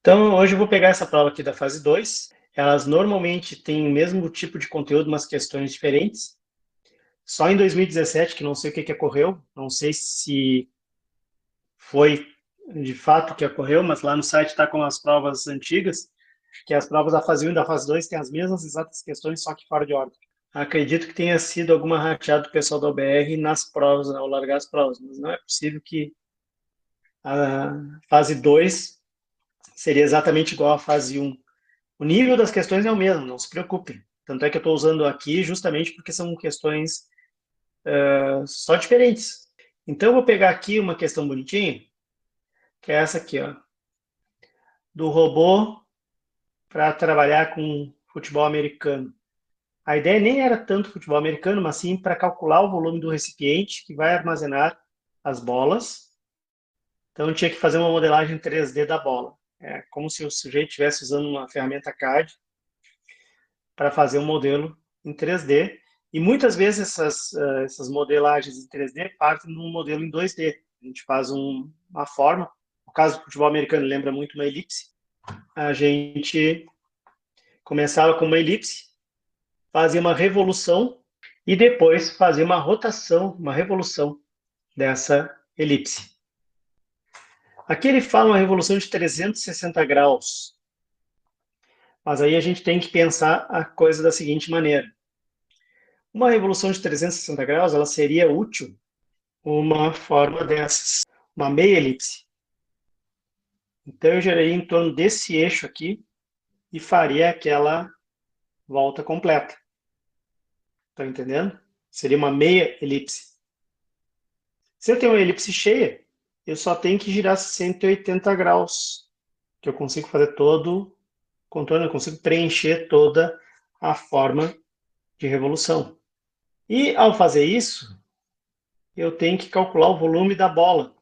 Então, hoje eu vou pegar essa prova aqui da fase 2. Elas normalmente têm o mesmo tipo de conteúdo, mas questões diferentes. Só em 2017, que não sei o que ocorreu, não sei se foi de fato que ocorreu, mas lá no site está com as provas antigas, que as provas da fase 1 e da fase 2 têm as mesmas exatas questões, só que fora de ordem. Acredito que tenha sido alguma rateada do pessoal da OBR nas provas, ao largar as provas, mas não é possível que a fase 2 seria exatamente igual à fase 1. O nível das questões é o mesmo, não se preocupem. Tanto é que eu estou usando aqui justamente porque são questões só diferentes. Então, eu vou pegar aqui uma questão bonitinha, que é essa aqui, ó, do robô para trabalhar com futebol americano. A ideia nem era tanto futebol americano, mas sim para calcular o volume do recipiente que vai armazenar as bolas. Então, eu tinha que fazer uma modelagem 3D da bola. É como se o sujeito estivesse usando uma ferramenta CAD para fazer um modelo em 3D. E muitas vezes essas modelagens em 3D partem de um modelo em 2D. A gente faz uma forma. No caso do futebol americano, lembra muito uma elipse. A gente começava com uma elipse, fazia uma revolução e depois fazia uma rotação, uma revolução dessa elipse. Aqui ele fala uma revolução de 360 graus. Mas aí a gente tem que pensar a coisa da seguinte maneira. Uma revolução de 360 graus, ela seria útil uma forma dessas, uma meia elipse. Então eu geraria em torno desse eixo aqui e faria aquela volta completa. Estão entendendo? Seria uma meia elipse. Se eu tenho uma elipse cheia, eu só tenho que girar 180 graus, que eu consigo fazer todo o contorno, eu consigo preencher toda a forma de revolução. E ao fazer isso, eu tenho que calcular o volume da bola.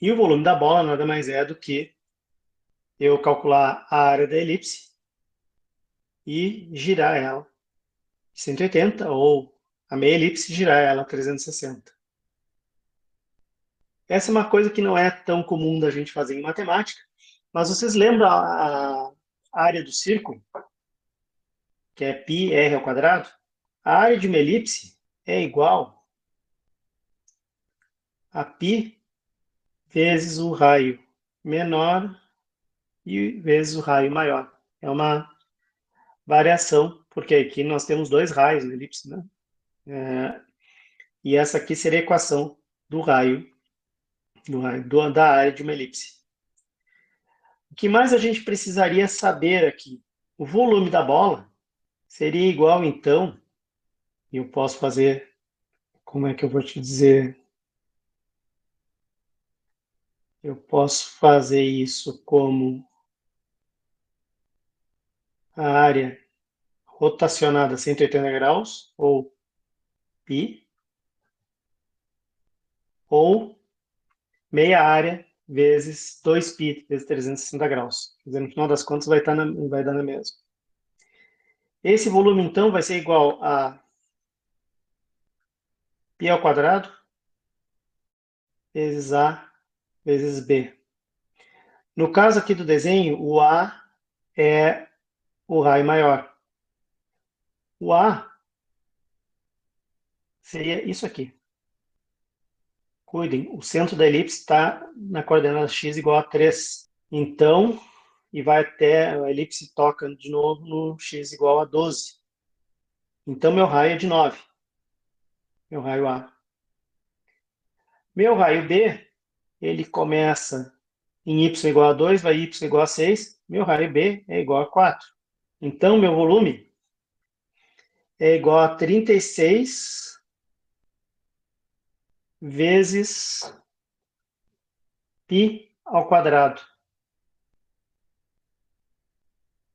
E o volume da bola nada mais é do que eu calcular a área da elipse e girar ela 180, ou a meia elipse girar ela 360. Essa é uma coisa que não é tão comum da gente fazer em matemática, mas vocês lembram a área do círculo, que é πr ao quadrado? A área de uma elipse é igual a π vezes o raio menor e vezes o raio maior. É uma variação, porque aqui nós temos dois raios na elipse, né? E essa aqui seria a equação do raio, da área de uma elipse. O que mais a gente precisaria saber aqui? O volume da bola seria igual, então, e eu posso fazer, como é que eu vou te dizer? Eu posso fazer isso como a área rotacionada 180 graus, ou π, ou meia área vezes 2π, vezes 360 graus. Quer dizer, no final das contas vai dar na mesma. Esse volume, então, vai ser igual a π ao quadrado vezes A vezes B. No caso aqui do desenho, o A é o raio maior. O A seria isso aqui. Cuidem, o centro da elipse está na coordenada x igual a 3. Então, e vai até, a elipse toca de novo no x igual a 12. Então, meu raio é de 9. Meu raio A. Meu raio B, ele começa em y igual a 2, vai y igual a 6. Meu raio B é igual a 4. Então, meu volume é igual a 36 vezes π ao quadrado.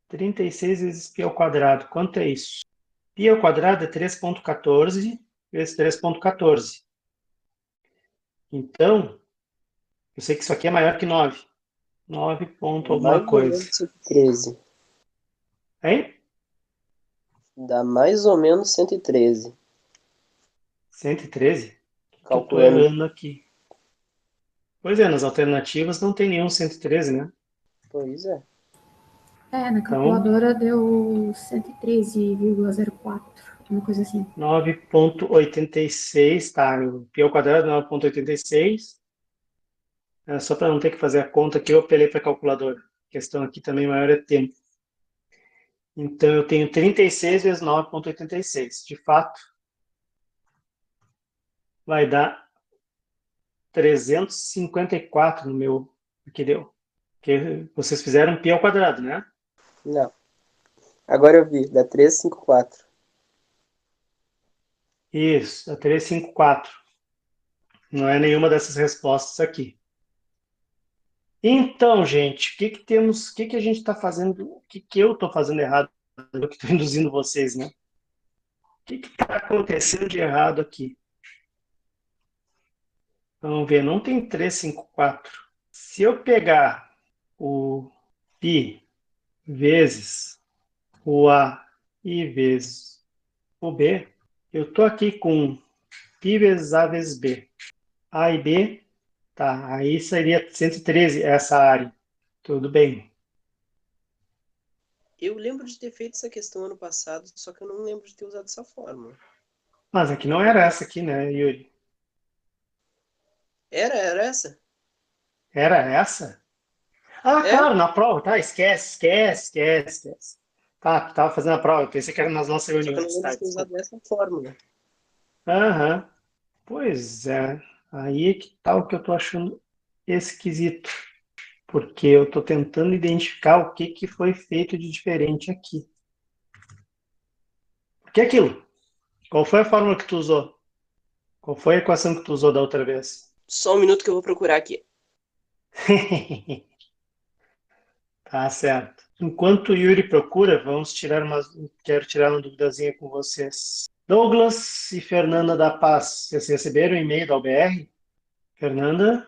36 vezes π ao quadrado. Quanto é isso? Π ao quadrado é 3,14 vezes 3,14. Então, eu sei que isso aqui é maior que 9. 9 ponto alguma Mais ou coisa. menos 113. Hein? Dá mais ou menos 113. 113? O que eu estou Calculando. errando aqui? Pois é, nas alternativas não tem nenhum 113, né? Pois é. Na Então, calculadora deu 113,04, uma coisa assim. 9,86, tá? O π ao quadrado, 9,86. Só para não ter que fazer a conta aqui, eu apelei para a calculadora. A questão aqui também maior é tempo. Então, eu tenho 36 vezes 9,86. De fato, vai dar 354 no meu, que deu. Porque vocês fizeram π ao quadrado, né? Não. Agora eu vi, dá 354. Isso, dá 354. Não é nenhuma dessas respostas aqui. Então, gente, o que que temos, o que que a gente está fazendo, o que que eu estou fazendo errado, eu que estou induzindo vocês, né? O que está acontecendo de errado aqui? Vamos ver, não tem 354. Se eu pegar o π vezes o A e vezes o B, eu estou aqui com π vezes A vezes B. A e B, tá, aí seria 113 essa área. Tudo bem. Eu lembro de ter feito essa questão ano passado, só que eu não lembro de ter usado essa fórmula. Mas aqui não era essa aqui, né, Yuri? Era essa? Era essa? Ah, É? claro, na prova, tá, esquece. Tá, tava fazendo a prova, eu pensei que era nas nossas Só que eu não reuniões, lembro tá, de ter usado desculpa. essa fórmula. Aham, pois é, aí é que tá o que eu tô achando esquisito, porque eu tô tentando identificar o que que foi feito de diferente aqui. O que é aquilo? Qual foi a fórmula que tu usou? Qual foi a equação que tu usou da outra vez? Só um minuto que eu vou procurar aqui. Tá certo. Enquanto o Yuri procura, quero tirar uma duvidazinha com vocês. Douglas e Fernanda da Paz, vocês receberam o e-mail da UBR? Fernanda,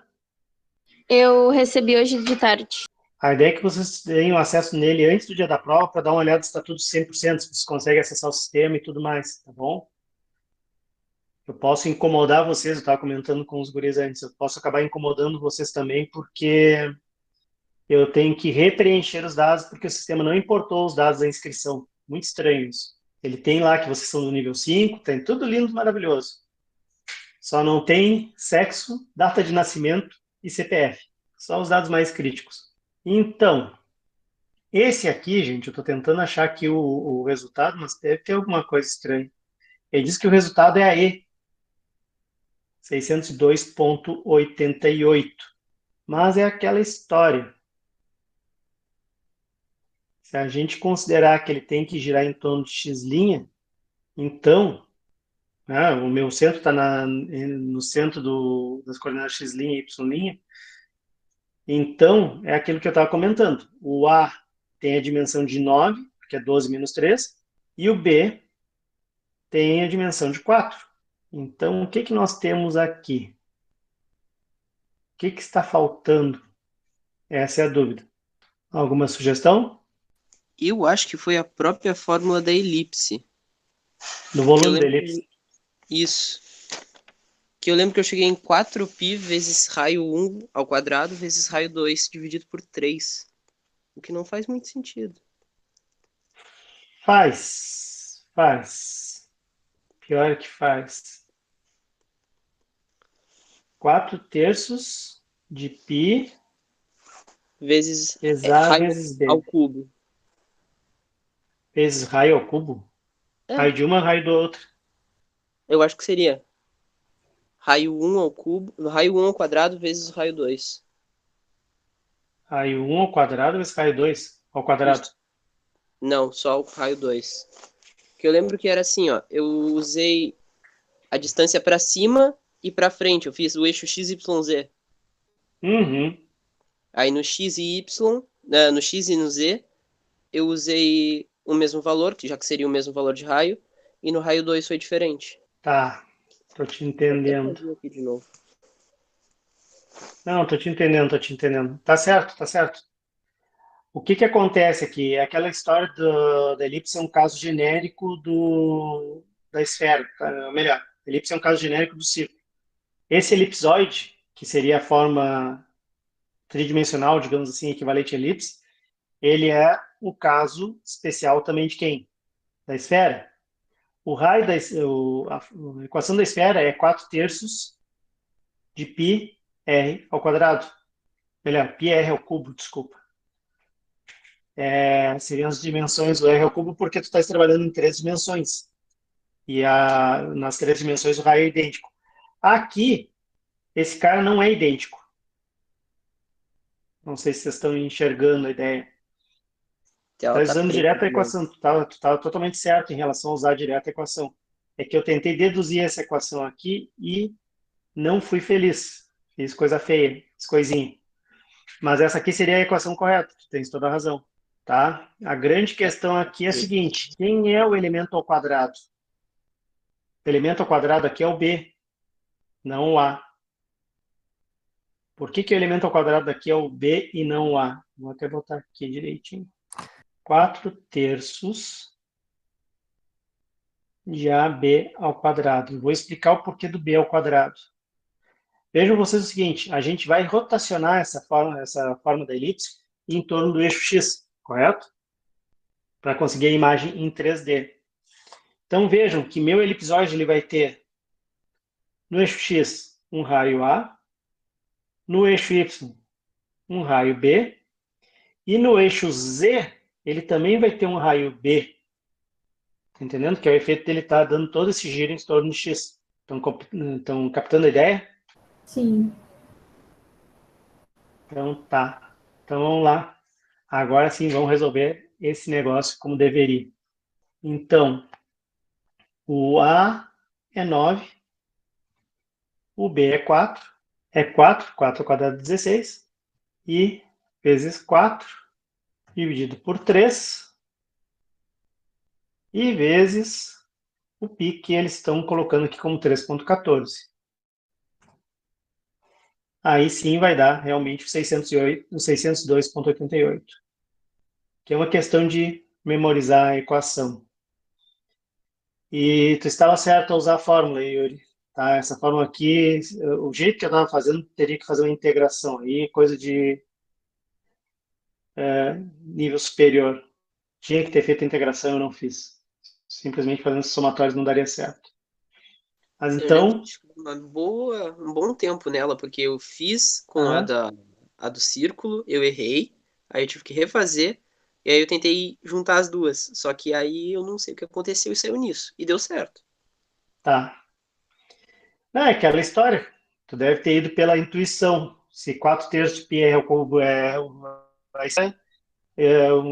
Eu recebi hoje de tarde. a ideia é que vocês tenham acesso nele antes do dia da prova para dar uma olhada se está tudo 100%, se vocês conseguem acessar o sistema e tudo mais, tá bom? Eu posso incomodar vocês, eu estava comentando com os guris antes, eu posso acabar incomodando vocês também porque eu tenho que repreencher os dados porque o sistema não importou os dados da inscrição. Muito estranho isso. Ele tem lá que vocês são do nível 5, tem tudo lindo, maravilhoso. Só não tem sexo, data de nascimento e CPF. Só os dados mais críticos. Então, esse aqui, gente, eu estou tentando achar aqui o resultado, mas deve ter alguma coisa estranha. Ele diz que o resultado é a E, 602,88. Mas é aquela história. Se a gente considerar que ele tem que girar em torno de x', então, né, o meu centro está no centro das coordenadas x' e y', então é aquilo que eu estava comentando. O A tem a dimensão de 9, que é 12 menos 3, e o B tem a dimensão de 4. Então, o que que nós temos aqui? O que que está faltando? Essa é a dúvida. Alguma sugestão? Eu acho que foi a própria fórmula da elipse. Do Que eu volume da lembro elipse? isso. Que eu lembro que eu cheguei em 4π vezes raio 1 ao quadrado vezes raio 2 dividido por 3. O que não faz muito sentido. Faz. Pior que faz. 4/3 de π Vezes vezes A raio vezes ao B. cubo. Vezes raio ao cubo. É, Raio de uma, raio do outro. eu acho que seria raio 1 ao cubo, raio 1 ao quadrado vezes raio 2. Raio 1 ao quadrado vezes raio 2 ao quadrado. Isso. Não, só o raio 2. Que eu lembro que era assim, ó. Eu usei a distância para cima e para frente. Eu fiz o eixo x, y, z. Uhum. Aí no x e y, no x e no z, eu usei o mesmo valor, que já que seria o mesmo valor de raio, e no raio 2 foi diferente. Tá, tô te Vou até entendendo. fazer aqui de novo. Não, tô te entendendo. Tá certo, tá certo. O que que acontece aqui? É aquela história da elipse é um caso genérico da esfera. Melhor, a elipse é um caso genérico do círculo. Esse elipsoide, que seria a forma tridimensional, digamos assim, equivalente à elipse, ele é o caso especial também de quem? Da esfera. O raio a equação da esfera é 4 terços de πr ao quadrado. Melhor, πr ao cubo, desculpa. Seriam as dimensões do r ao cubo porque tu estás trabalhando em 3 dimensões. E nas 3 dimensões o raio é idêntico. Aqui, esse cara não é idêntico. Não sei se vocês estão enxergando a ideia. Tela Está tá usando preta direto a de novo. equação. Tu tá totalmente certo em relação a usar direto a equação. É que eu tentei deduzir essa equação aqui e não fui feliz. Fiz coisa feia, fiz coisinha. Mas essa aqui seria a equação correta. Tu tens toda a razão. Tá? A grande questão aqui é a seguinte. Quem é o elemento ao quadrado? O elemento ao quadrado aqui é o B, não o A. Por que o elemento ao quadrado aqui é o B e não o A? Vou até botar aqui direitinho. 4 terços de AB ao quadrado. Vou explicar o porquê do B ao quadrado. Vejam vocês o seguinte, a gente vai rotacionar essa forma da elipse em torno do eixo X, correto? Para conseguir a imagem em 3D. Então vejam que meu elipsoide ele vai ter no eixo X um raio A, no eixo Y um raio B, e no eixo Z ele também vai ter um raio B. Entendendo? Que é o efeito dele estar dando todo esse giro em torno de X. Estão captando a ideia? Sim. Então tá. Então vamos lá. Agora sim vamos resolver esse negócio como deveria. Então, o A é 9, o B é 4, é 4, 4 ao quadrado é 16, e vezes 4 dividido por 3, e vezes o π que eles estão colocando aqui como 3,14. Aí sim vai dar realmente o 602,88, que é uma questão de memorizar a equação. E tu estava certo a usar a fórmula, Yuri. Tá? Essa fórmula aqui, o jeito que eu estava fazendo, teria que fazer uma integração aí, coisa de nível superior. Tinha que ter feito a integração, eu não fiz. Simplesmente fazendo somatórios não daria certo. Mas Eu lembro então, que tive um bom tempo nela, porque eu fiz com a do círculo, eu errei, aí eu tive que refazer, e aí eu tentei juntar as duas. Só que aí eu não sei o que aconteceu e saiu nisso. E deu certo. tá. Não, é aquela história. Tu deve ter ido pela intuição. Se 4 terços de π ao cubo uma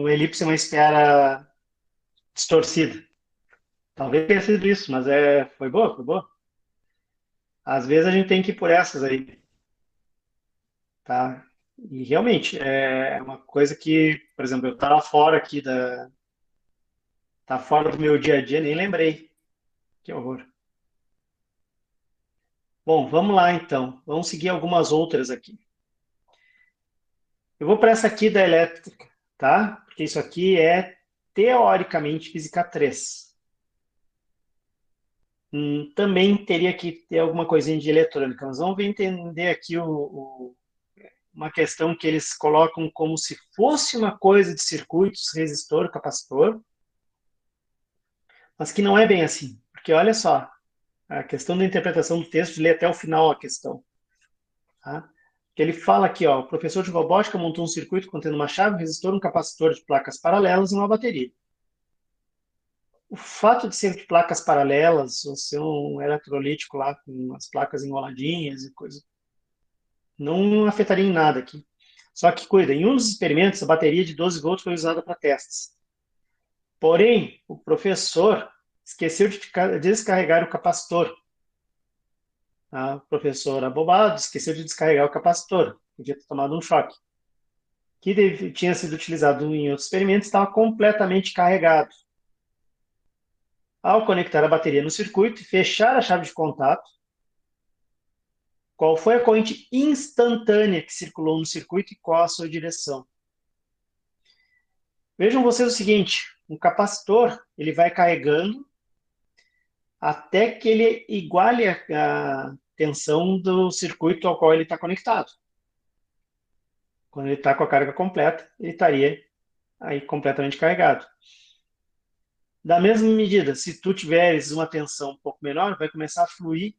elipse é uma esfera distorcida. Talvez tenha sido isso, mas foi boa, foi boa. Às vezes a gente tem que ir por essas aí, tá? E realmente, é uma coisa que, por exemplo, eu estava fora aqui tá fora do meu dia a dia, nem lembrei. Que horror. Bom, vamos lá então. Vamos seguir algumas outras aqui. Eu vou para essa aqui da elétrica, tá? Porque isso aqui é teoricamente física 3. Também teria que ter alguma coisinha de eletrônica, mas vamos entender aqui uma questão que eles colocam como se fosse uma coisa de circuitos, resistor, capacitor, mas que não é bem assim. Porque olha só, a questão da interpretação do texto, lê até o final a questão. Tá? Que ele fala aqui, ó, o professor de robótica montou um circuito contendo uma chave, um resistor, um capacitor de placas paralelas e uma bateria. O fato de ser de placas paralelas, ou ser um eletrolítico lá com as placas enroladinhas e coisa, não afetaria em nada aqui. Só que, cuida, em um dos experimentos, a bateria de 12 volts foi usada para testes. Porém, o professor esqueceu de descarregar o capacitor. O professor abobado esqueceu de descarregar o capacitor. Podia ter tomado um choque. Que tinha sido utilizado em outros experimentos estava completamente carregado. Ao conectar a bateria no circuito e fechar a chave de contato, qual foi a corrente instantânea que circulou no circuito e qual a sua direção? Vejam vocês o seguinte, um capacitor ele vai carregando até que ele iguale a tensão do circuito ao qual ele está conectado. Quando ele está com a carga completa, ele estaria aí completamente carregado. Da mesma medida, se tu tiveres uma tensão um pouco menor, vai começar a fluir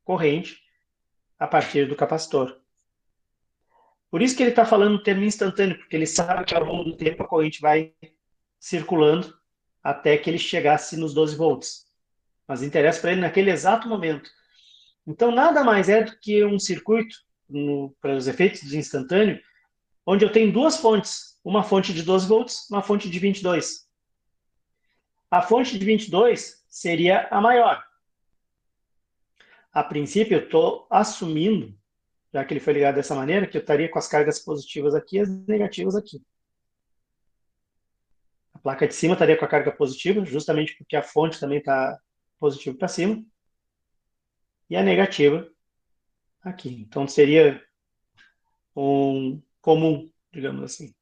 corrente a partir do capacitor. Por isso que ele está falando no termo instantâneo, porque ele sabe que ao longo do tempo a corrente vai circulando até que ele chegasse nos 12 volts. Mas interessa para ele naquele exato momento. Então, nada mais é do que um circuito, para os efeitos de instantâneo, onde eu tenho duas fontes. Uma fonte de 12 volts, uma fonte de 22. A fonte de 22 seria a maior. A princípio, eu estou assumindo, já que ele foi ligado dessa maneira, que eu estaria com as cargas positivas aqui e as negativas aqui. A placa de cima estaria com a carga positiva, justamente porque a fonte também está positiva para cima. E a negativa aqui. Então, seria um comum, digamos assim.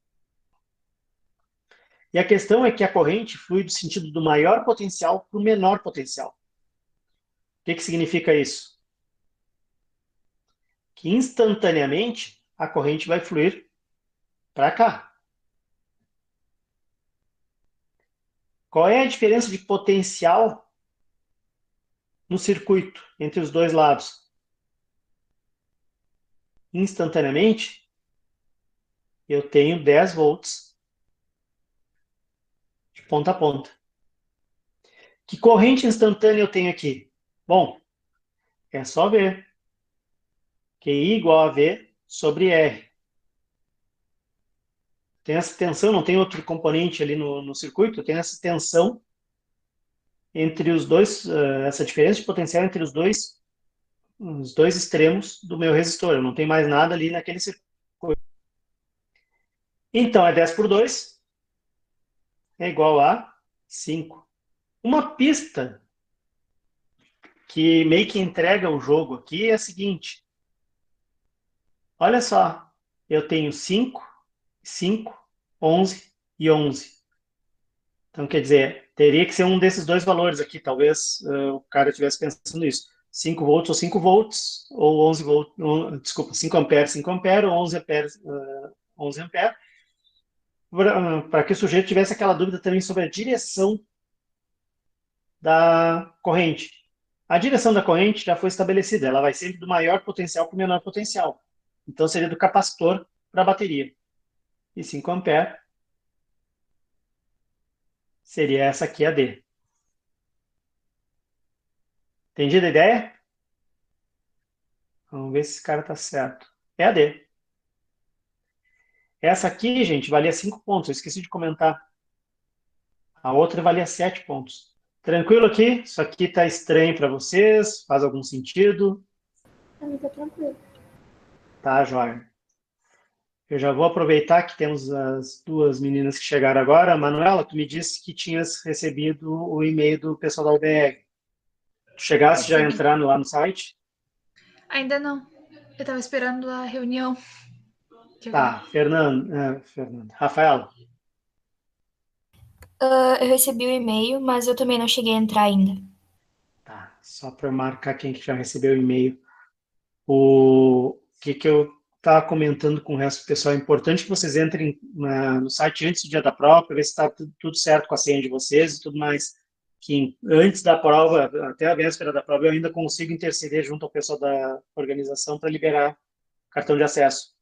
E a questão é que a corrente flui do sentido do maior potencial para o menor potencial. O que significa isso? Que instantaneamente a corrente vai fluir para cá. Qual é a diferença de potencial no circuito entre os dois lados? Instantaneamente, eu tenho 10 volts de ponta a ponta. Que corrente instantânea eu tenho aqui? Bom, é só ver. QI igual a V sobre R. Tem essa tensão, não tem outro componente ali no circuito, tem essa tensão entre os dois, essa diferença de potencial entre os dois extremos do meu resistor. Eu não tenho mais nada ali naquele circuito. Então, é 10 por 2 é igual a 5. Uma pista que meio que entrega o jogo aqui é a seguinte. Olha só, eu tenho 5, 5, 11 e 11. Então, quer dizer, teria que ser um desses dois valores aqui. Talvez o cara estivesse pensando isso. 5 volts ou 5 volts, ou 11 volts, desculpa, 5 amperes, 5 amperes, ou 11 amperes, 11 amperes, para que o sujeito tivesse aquela dúvida também sobre a direção da corrente. A direção da corrente já foi estabelecida, ela vai sempre do maior potencial para o menor potencial. Então, seria do capacitor para a bateria. E 5 amperes seria essa aqui, a D. Entendida a ideia? Vamos ver se esse cara está certo. É a D. Essa aqui, gente, valia 5 pontos. Eu esqueci de comentar. A outra valia 7 pontos. Tranquilo aqui? Isso aqui está estranho para vocês? Faz algum sentido? Pra mim tá tranquilo. Tá, joia. Eu já vou aproveitar que temos as duas meninas que chegaram agora. Manuela, tu me disse que tinhas recebido o e-mail do pessoal da UBR. Tu chegasse já a entrar lá no site? Ainda não. Eu tava esperando a reunião. Tá, Fernando, Rafaela. Eu recebi o e-mail, mas eu também não cheguei a entrar ainda. Tá, só para eu marcar quem que já recebeu o e-mail. O que eu estava comentando com o resto do pessoal, é importante que vocês entrem no site antes do dia da prova, para ver se está tudo certo com a senha de vocês e tudo mais. Que antes da prova, até a véspera da prova, eu ainda consigo interceder junto ao pessoal da organização para liberar cartão de acesso.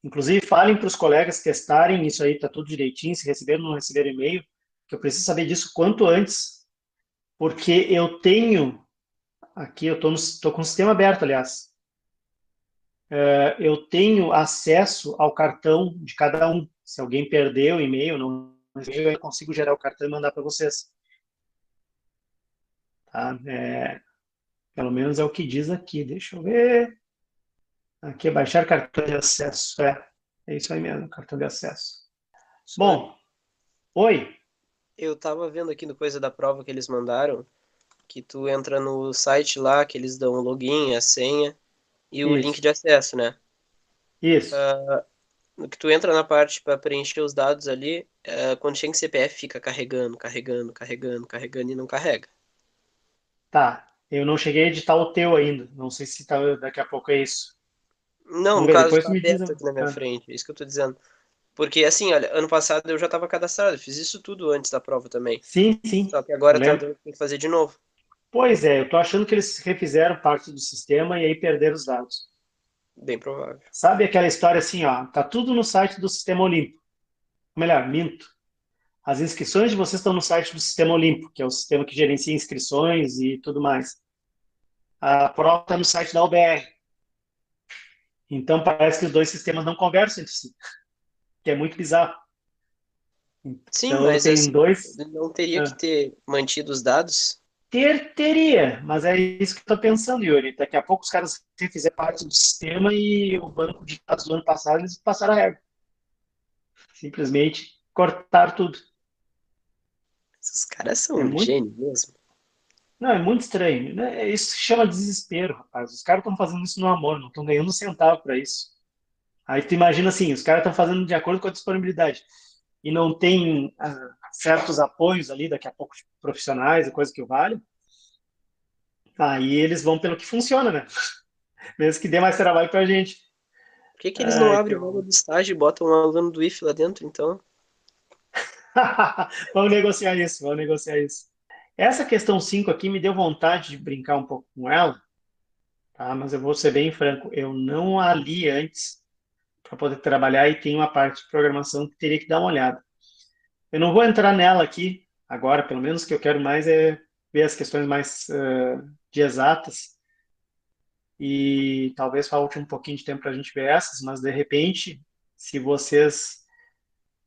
Inclusive, falem para os colegas testarem isso aí, está tudo direitinho, se receberam ou não receberam e-mail, que eu preciso saber disso quanto antes, porque eu tenho, aqui eu estou com o sistema aberto, aliás, eu tenho acesso ao cartão de cada um. Se alguém perdeu o e-mail, não recebeu, eu consigo gerar o cartão e mandar para vocês. Tá? Pelo menos é o que diz aqui. Deixa eu ver. Aqui é baixar cartão de acesso. É isso aí mesmo, cartão de acesso. Bom, oi. Eu tava vendo aqui no coisa da prova que eles mandaram, que tu entra no site lá, que eles dão o login, a senha e o Isso. link de acesso, né? Isso. No que tu entra na parte para preencher os dados ali, quando chega em CPF fica carregando e não carrega. Tá. Eu não cheguei a editar o teu ainda. Não sei se daqui a pouco é isso. Não, Vamos no ver, caso depois tá tu me diz. aberto aqui na minha Ah, frente, é isso que eu tô dizendo. Porque assim, olha, ano passado eu já tava cadastrado, eu fiz isso tudo antes da prova também. sim, sim, Só que eu agora tá lembro. dando pra fazer de novo. Pois é, eu tô achando que eles refizeram parte do sistema e aí perderam os dados. Bem provável. Sabe aquela história assim, ó, tá tudo no site do Sistema Olimpo. Melhor, minto. As inscrições de vocês estão no site do Sistema Olimpo, que é o sistema que gerencia inscrições e tudo mais. A prova está no site da UBR. Então parece que os dois sistemas não conversam entre si, que é muito bizarro. Sim, Então mas tem assim, dois. não teria que ah, ter mantido os dados? teria, mas é isso que eu estou pensando, Yuri. Daqui a pouco os caras fizeram parte do sistema e o banco de dados do ano passado eles passaram a regra. Simplesmente cortaram tudo. Esses caras É são muito, gênios mesmo. não, é muito estranho, né? Isso se chama desespero, rapaz. Os caras estão fazendo isso no amor, não estão ganhando um centavo para isso. Aí tu imagina assim, os caras estão fazendo de acordo com a disponibilidade e não tem certos apoios ali, daqui a pouco profissionais e coisa que vale, aí eles vão pelo que funciona, né? Mesmo que dê mais trabalho pra gente. Por que que eles não Ai, que abrem vaga horror. de estágio e botam um aluno do IF lá dentro, então? Vamos negociar isso, vamos negociar isso. Essa questão 5 aqui me deu vontade de brincar um pouco com ela, tá? Mas eu vou ser bem franco, eu não a li antes para poder trabalhar e tem uma parte de programação que teria que dar uma olhada. Eu não vou entrar nela aqui agora, pelo menos o que eu quero mais é ver as questões mais de exatas e talvez falte um pouquinho de tempo para a gente ver essas, mas de repente, se vocês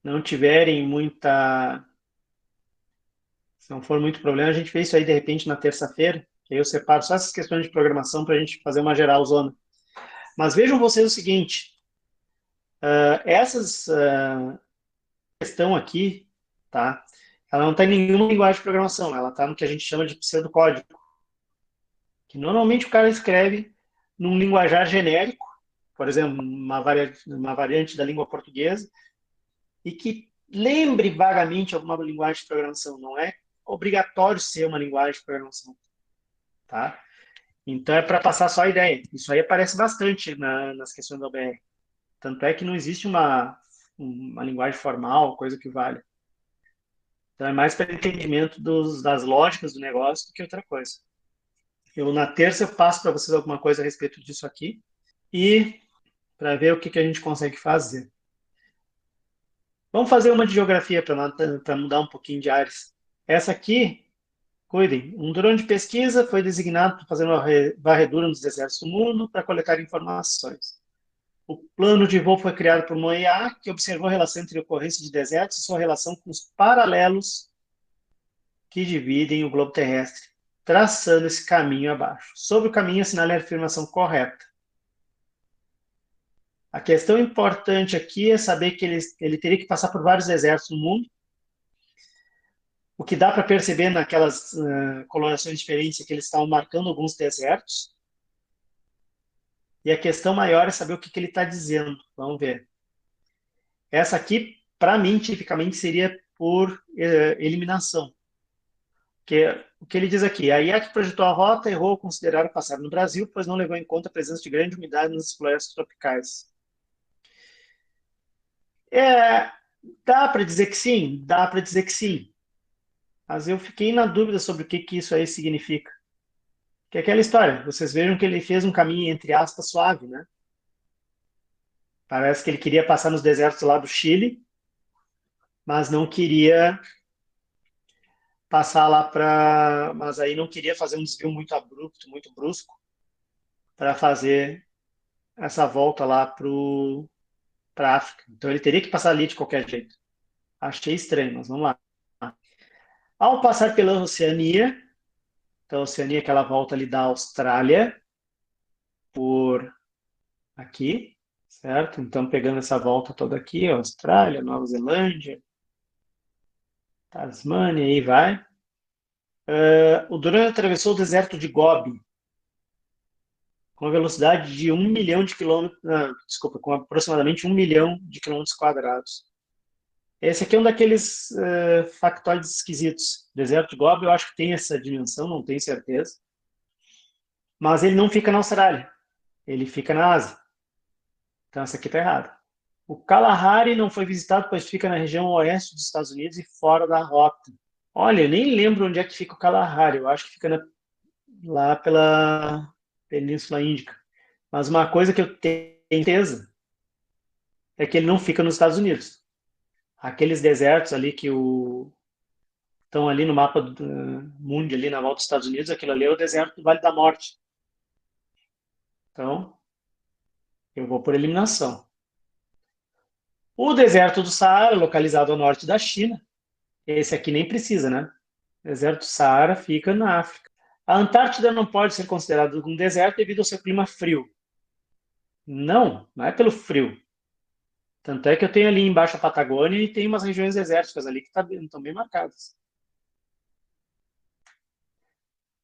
não tiverem muita, se não for muito problema, a gente vê isso aí de repente na terça-feira, que aí eu separo só essas questões de programação para a gente fazer uma geralzona. Mas vejam vocês o seguinte, essas questão aqui, tá? Ela não está em nenhuma linguagem de programação, ela está no que a gente chama de pseudocódigo, que normalmente o cara escreve num linguajar genérico, por exemplo, uma variante da língua portuguesa, e que lembre vagamente alguma linguagem de programação. Não é obrigatório ser uma linguagem de programação, tá? Então é para passar só a ideia. Isso aí aparece bastante nas questões da OBR. Tanto é que não existe uma linguagem formal, coisa que vale. Então é mais para entendimento das lógicas do negócio do que outra coisa. Eu na terça eu passo para vocês alguma coisa a respeito disso aqui e para ver o que a gente consegue fazer. Vamos fazer uma de geografia para mudar um pouquinho de áreas. Essa aqui, cuidem, um drone de pesquisa foi designado para fazer uma varredura nos desertos do mundo para coletar informações. O plano de voo foi criado por uma IA que observou a relação entre a ocorrência de desertos e sua relação com os paralelos que dividem o globo terrestre, traçando esse caminho abaixo. Sobre o caminho, assinale a afirmação correta. A questão importante aqui é saber que ele teria que passar por vários desertos no mundo. O que dá para perceber naquelas colorações diferentes é que eles estavam marcando alguns desertos. E a questão maior é saber o que ele está dizendo. Vamos ver. Essa aqui, para mim, tipicamente seria por eliminação. O que ele diz aqui, a IA que projetou a rota errou ao considerar passar no Brasil, pois não levou em conta a presença de grande umidade nas florestas tropicais. É, dá para dizer que sim? Dá para dizer que sim. Mas eu fiquei na dúvida sobre o que isso aí significa. Que é aquela história, vocês vejam que ele fez um caminho, entre aspas, suave, né? Parece que ele queria passar nos desertos lá do Chile, mas não queria passar lá para... Mas aí não queria fazer um desvio muito abrupto, muito brusco, para fazer essa volta lá para a África. Então ele teria que passar ali de qualquer jeito. Achei estranho, mas vamos lá. Ao passar pela Oceania, então a Oceania é aquela volta ali da Austrália, por aqui, certo? Então pegando essa volta toda aqui, Austrália, Nova Zelândia, Tasmânia, aí vai. O drone atravessou o deserto de Gobi com a velocidade de 1 milhão de quilômetros, desculpa, com aproximadamente 1 milhão de quilômetros quadrados. Esse aqui é um daqueles factoides esquisitos. Deserto de Gobi, eu acho que tem essa dimensão, não tenho certeza. Mas ele não fica na Austrália, ele fica na Ásia. Então essa aqui está errada. O Kalahari não foi visitado, pois fica na região oeste dos Estados Unidos e fora da rota. Olha, eu nem lembro onde é que fica o Kalahari. Eu acho que fica lá pela Península Índica. Mas uma coisa que eu tenho certeza é que ele não fica nos Estados Unidos. Aqueles desertos ali estão ali no mapa do mundo, ali na volta dos Estados Unidos, aquilo ali é o deserto do Vale da Morte. Então, eu vou por eliminação. O deserto do Saara, localizado ao norte da China, esse aqui nem precisa, né? O deserto do Saara fica na África. A Antártida não pode ser considerada um deserto devido ao seu clima frio. Não, não é pelo frio. Tanto é que eu tenho ali embaixo a Patagônia e tem umas regiões desérticas ali que estão bem marcadas.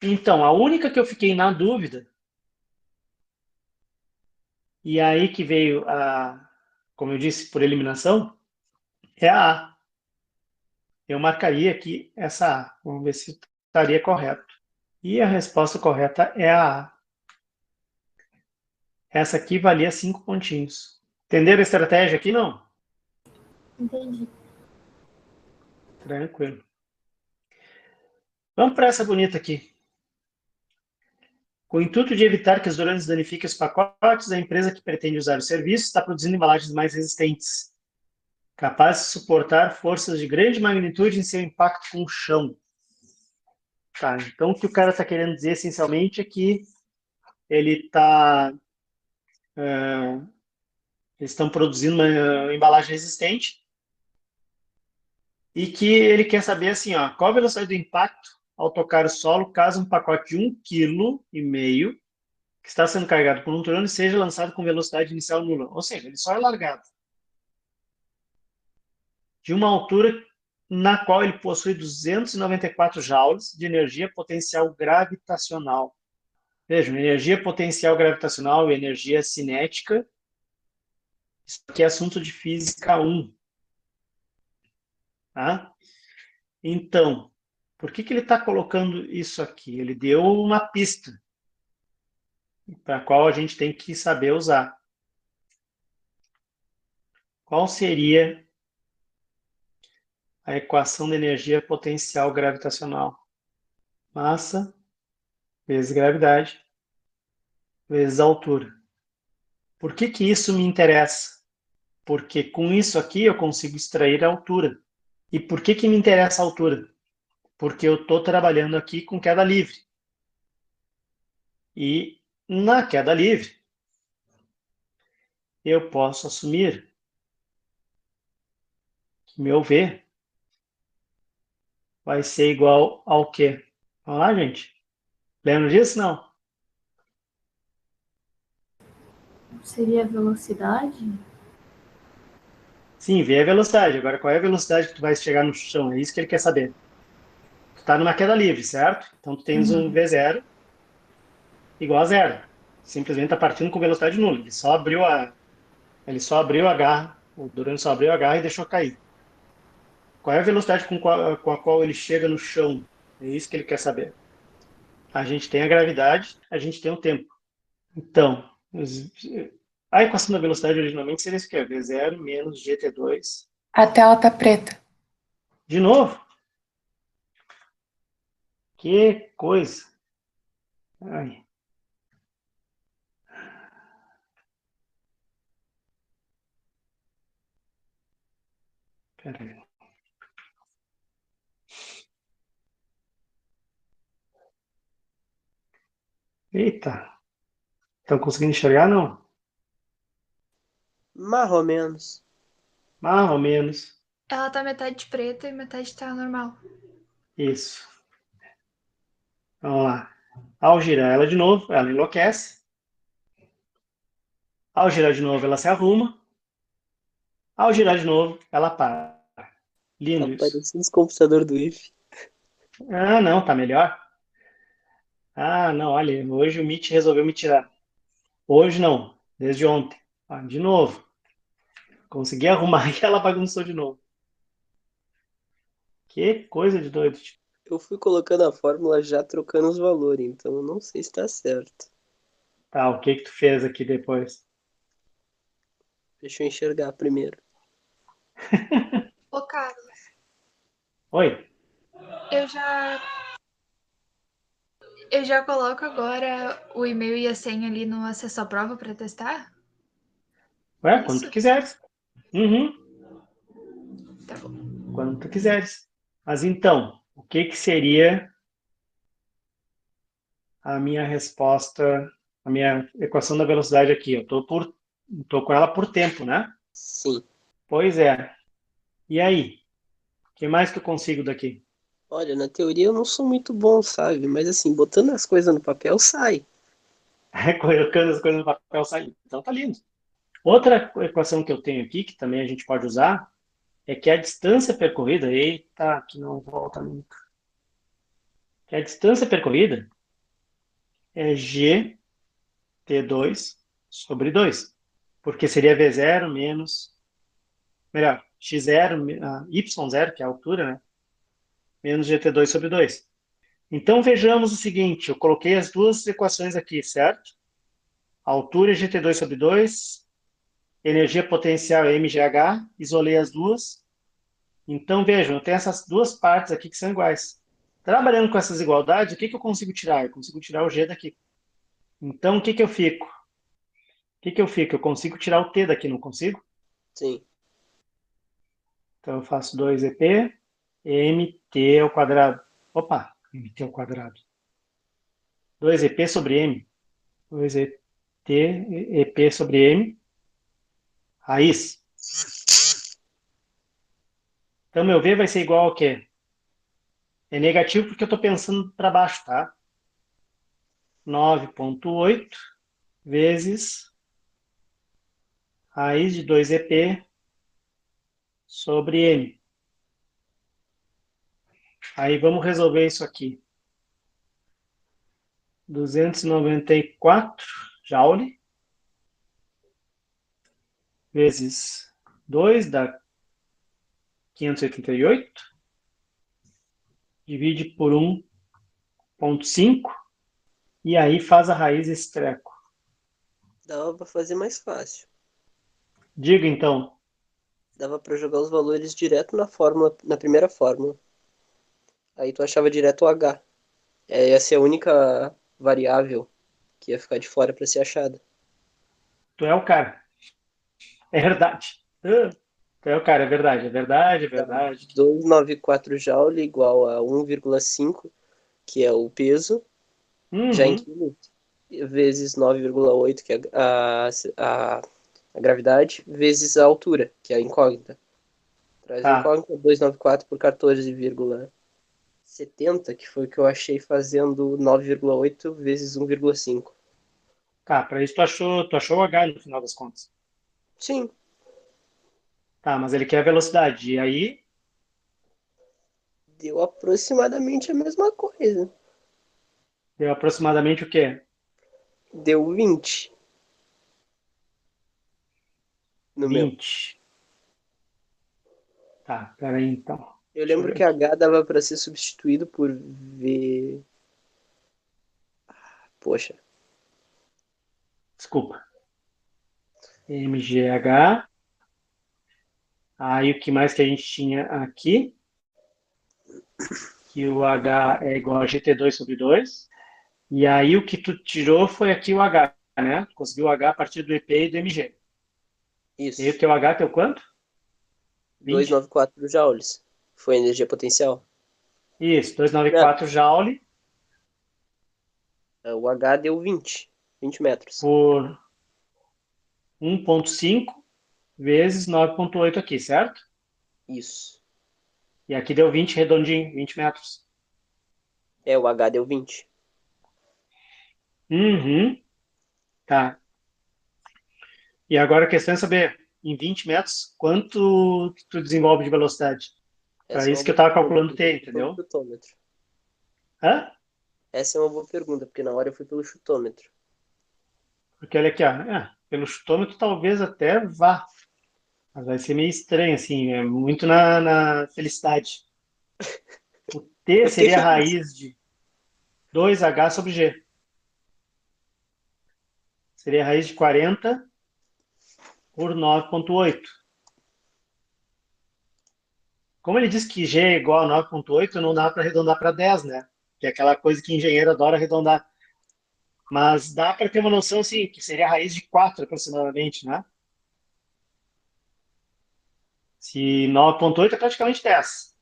Então, a única que eu fiquei na dúvida, e aí que veio como eu disse, por eliminação, é a A. Eu marcaria aqui essa A. Vamos ver se estaria correto. E a resposta correta é a A. Essa aqui valia 5 pontinhos. Entenderam a estratégia aqui? Não? Entendi. Tranquilo. Vamos para essa bonita aqui. Com o intuito de evitar que os dorantes danifiquem os pacotes, a empresa que pretende usar o serviço está produzindo embalagens mais resistentes, capazes de suportar forças de grande magnitude em seu impacto com o chão. Tá, então o que o cara está querendo dizer essencialmente é que ele está eles estão produzindo uma embalagem resistente e que ele quer saber assim, ó, qual a velocidade do impacto ao tocar o solo caso um pacote de 1,5 kg que está sendo carregado por um drone seja lançado com velocidade inicial nula. Ou seja, ele só é largado de uma altura na qual ele possui 294 joules de energia potencial gravitacional. Vejam, energia potencial gravitacional e energia cinética. Isso aqui é assunto de física 1. Tá? Então, por que ele está colocando isso aqui? Ele deu uma pista para a qual a gente tem que saber usar. Qual seria a equação da energia potencial gravitacional? Massa vezes gravidade vezes altura. Por que isso me interessa? Porque com isso aqui eu consigo extrair a altura. E por que me interessa a altura? Porque eu estou trabalhando aqui com queda livre. E na queda livre, eu posso assumir que meu V vai ser igual ao quê? Vamos lá, gente? Lembra disso? Não? Seria a velocidade? Sim, V é a velocidade. Agora, qual é a velocidade que tu vai chegar no chão? É isso que ele quer saber. Tu está numa queda livre, certo? Então, tu tens um V0 igual a zero. Simplesmente está partindo com velocidade nula. Ele só abriu a garra, o Duran só abriu a garra e deixou cair. Qual é a velocidade com a qual ele chega no chão? É isso que ele quer saber. A gente tem a gravidade, a gente tem o tempo. Então, a equação da velocidade originalmente seria isso aqui, V0 menos GT2. A tela tá preta. De novo? Que coisa. Ai. Pera aí. Eita. Estão conseguindo enxergar, não? Mais ou menos. Mais ou menos. Ela tá metade preta e metade tá normal. Isso. Vamos lá. Ao girar ela de novo, ela enlouquece. Ao girar de novo, ela se arruma. Ao girar de novo, ela para. Lindo Tá isso. parecendo os computadores do IF. Ah, não, tá melhor. Ah, não, olha, hoje o Meet resolveu me tirar. Hoje não, desde ontem. Ah, de novo. Consegui arrumar e ela bagunçou de novo. Que coisa de doido. Eu fui colocando a fórmula já trocando os valores, então eu não sei se tá certo. Tá, o que tu fez aqui depois? Deixa eu enxergar primeiro. Ô, Carlos, Oi? eu já, eu já coloco agora o e-mail e a senha ali no acesso à prova para testar? Ué, quando tu Isso? quiseres. Uhum, Tá bom. quando tu quiseres. Mas então, o que que seria a minha resposta, a minha equação da velocidade aqui? Tô com ela por tempo, né? Sim. Pois é. E aí? O que mais que eu consigo daqui? Olha, na teoria eu não sou muito bom, sabe? Mas assim, botando as coisas no papel, sai. Colocando as coisas no papel saindo. Então tá lindo. Outra equação que eu tenho aqui, que também a gente pode usar, é que a distância percorrida, eita, que não volta nunca. Que a distância percorrida é gt2 sobre 2. Porque seria v0 menos, melhor, x0, y0, que é a altura, né? Menos gt2 sobre 2. Então vejamos o seguinte, eu coloquei as duas equações aqui, certo? A altura é gt2 sobre 2, energia potencial é mgh, isolei as duas. Então vejam, eu tenho essas duas partes aqui que são iguais. Trabalhando com essas igualdades, o que que eu consigo tirar? Eu consigo tirar o g daqui. Então o que que eu fico? O que que eu fico? Eu consigo tirar o t daqui, não consigo? Sim. Então eu faço 2ep, mt ao quadrado. Opa, mt ao quadrado. 2ep sobre m. 2et ep sobre m, raiz. Então meu v vai ser igual ao quê? É negativo porque eu estou pensando para baixo, tá? 9,8 vezes raiz de 2ep sobre m. Aí vamos resolver isso aqui. 294 joule vezes 2 dá 588. Divide por 1,5 e aí faz a raiz desse treco. Dava pra fazer mais fácil. Diga então. Dava pra jogar os valores direto na fórmula, na primeira fórmula. Aí tu achava direto o H. Ia ser a única variável que ia ficar de fora pra ser achada. Tu é o cara. É verdade. Tu é o cara, é verdade, é verdade, é Dava verdade. 294 joule igual a 1,5, que é o peso, já em Uhum. quilo, vezes 9,8, que é a gravidade, vezes a altura, que é a incógnita. Traz a Tá. incógnita, 294 por 14,70, que foi o que eu achei fazendo 9,8 vezes 1,5. Tá, para isso tu achou o H no final das contas. Sim, Tá, mas ele quer a velocidade. E aí, deu aproximadamente a mesma coisa. deu aproximadamente o quê? Deu 20 no meu. 20. Tá, peraí então. Eu Deixa eu lembro ver que aqui. H dava para ser substituído por V. Poxa, Desculpa. MGH. Aí o que mais que a gente tinha aqui? Que o H é igual a GT2 sobre 2. E aí o que tu tirou foi aqui o H, né? Tu conseguiu o H a partir do EP e do MG. E aí o isso. teu H teu quanto? 20? 294 joules. Foi a energia potencial. Isso, Não, 294 joule o H deu 20 metros. por 1,5 vezes 9,8 aqui, certo? Isso. E aqui deu 20 redondinho, 20 metros. O H deu 20. Uhum, tá. E agora a questão é saber, em 20 metros, quanto tu desenvolve de velocidade? Para Essa é uma isso que eu boa estava pergunta, calculando o porque eu T, fui pelo entendeu? chutômetro. Hã? Essa é uma boa pergunta, porque na hora eu fui pelo chutômetro. Porque olha aqui, ó, pelo chutômetro talvez até vá, mas vai ser meio estranho, assim, é muito na felicidade. O T Eu fiquei seria a feliz. raiz de 2H sobre G. Seria a raiz de 40 por 9,8. Como ele diz que G é igual a 9,8, não dá para arredondar para 10, né? Que é aquela coisa que engenheiro adora arredondar. Mas dá para ter uma noção, assim, que seria a raiz de 4 aproximadamente, né? Se 9,8 é praticamente 10.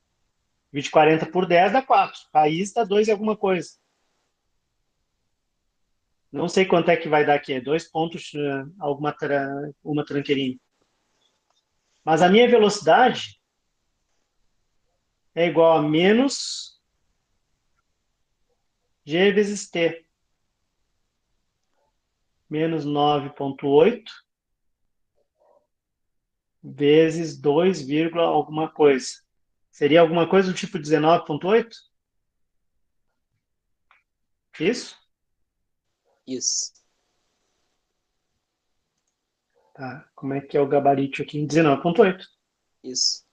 40 por 10 dá 4. Raiz dá 2 e alguma coisa. Não sei quanto é que vai dar aqui. 2 pontos, uma tranqueirinha. Mas a minha velocidade é igual a menos G vezes T. Menos 9,8 vezes 2, alguma coisa. Seria alguma coisa do tipo 19,8? Isso? Isso. Tá. Como é que é o gabarito aqui? 19,8. Isso.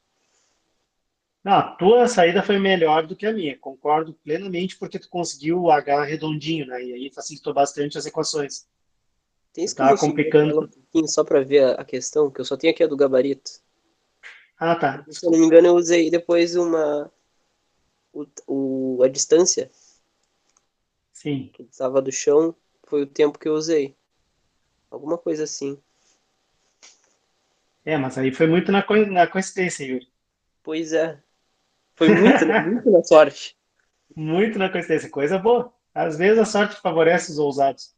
Não, a tua saída foi melhor do que a minha. Concordo plenamente porque tu conseguiu o H redondinho, né? E aí facilitou bastante as equações. Tens Tá como subir a tela um complicando. pouquinho só para ver a questão, que eu só tenho aqui a do gabarito. Ah, tá. Se eu não me engano, eu usei depois a distância Sim. que estava do chão, foi o tempo que eu usei. Alguma coisa assim. É, mas aí foi muito na coincidência, Yuri. Pois é. Foi muito, né? Muito na sorte. Muito na coincidência. Coisa boa. Às vezes a sorte favorece os ousados.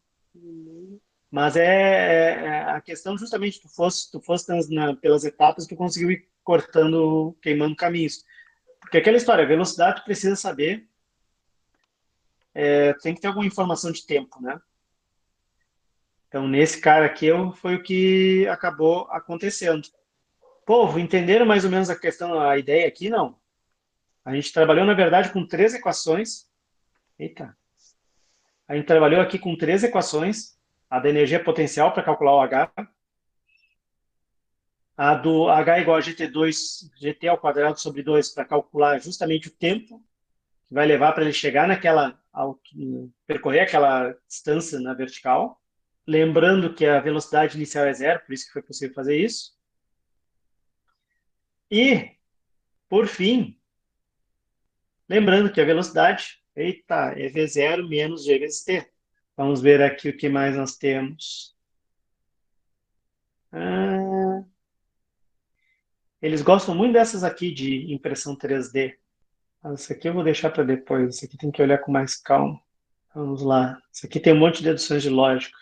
Mas a questão justamente tu fosse pelas etapas, tu conseguiu ir cortando, queimando caminhos. Porque aquela história, velocidade tu precisa saber, tem que ter alguma informação de tempo, né? Então, nesse cara aqui, foi o que acabou acontecendo. Povo, entenderam mais ou menos a questão, a ideia aqui? Não. A gente trabalhou, na verdade, com 3 equações. Eita. A gente trabalhou aqui com 3 equações. A da energia potencial para calcular o H. A do H igual a GT ao quadrado sobre 2 para calcular justamente o tempo que vai levar para ele chegar percorrer aquela distância na vertical. Lembrando que a velocidade inicial é zero, por isso que foi possível fazer isso. E, por fim, lembrando que a velocidade, eita, é V0 menos G vezes T. Vamos ver aqui o que mais nós temos. Ah, eles gostam muito dessas aqui de impressão 3D. Mas essa aqui eu vou deixar para depois. Essa aqui tem que olhar com mais calma. Vamos lá. Isso aqui tem um monte de deduções de lógica.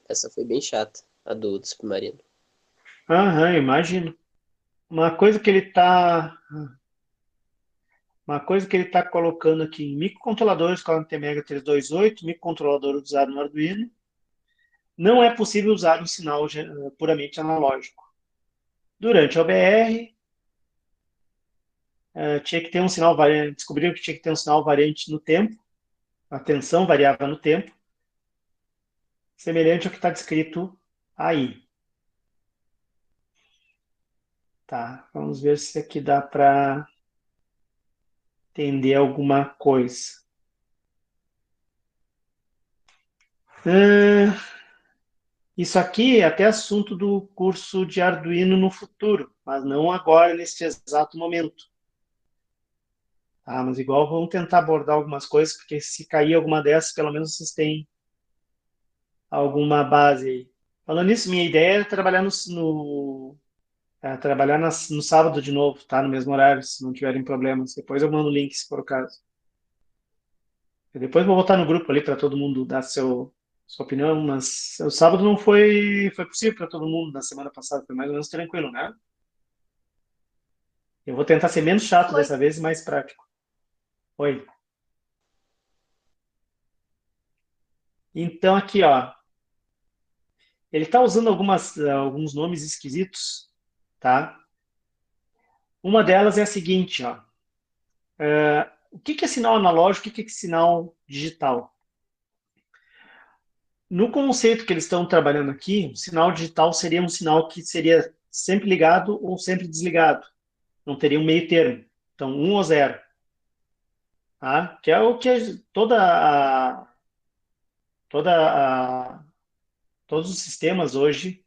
Essa foi bem chata, a do submarino. Aham, imagino. Uma coisa que ele está Uma coisa que ele está colocando aqui em microcontroladores com a TMega 328, microcontrolador usado no Arduino, não é possível usar um sinal puramente analógico. Durante a OBR, tinha que ter um sinal variante, descobriram que tinha que ter um sinal variante no tempo, a tensão variava no tempo, semelhante ao que está descrito aí. Tá, vamos ver se aqui dá para entender alguma coisa. Isso aqui é até assunto do curso de Arduino no futuro, mas não agora, neste exato momento. Tá, mas igual vamos tentar abordar algumas coisas, porque se cair alguma dessas, pelo menos vocês têm alguma base aí. Falando nisso, minha ideia é trabalhar no sábado de novo, tá? No mesmo horário, se não tiverem problemas. Depois eu mando o link, se for o caso. E depois vou botar no grupo ali para todo mundo dar sua opinião, mas o sábado não foi possível para todo mundo na semana passada, foi mais ou menos tranquilo, né? Eu vou tentar ser menos chato Foi. dessa vez e mais prático. Oi. Então aqui, ó, ele está usando alguns nomes esquisitos, tá? Uma delas é a seguinte, ó. O que é sinal analógico e o que é sinal digital? No conceito que eles estão trabalhando aqui, o sinal digital seria um sinal que seria sempre ligado ou sempre desligado. Não teria um meio termo. Então, 1 ou 0. Tá? Que é o que toda a Todos os sistemas hoje,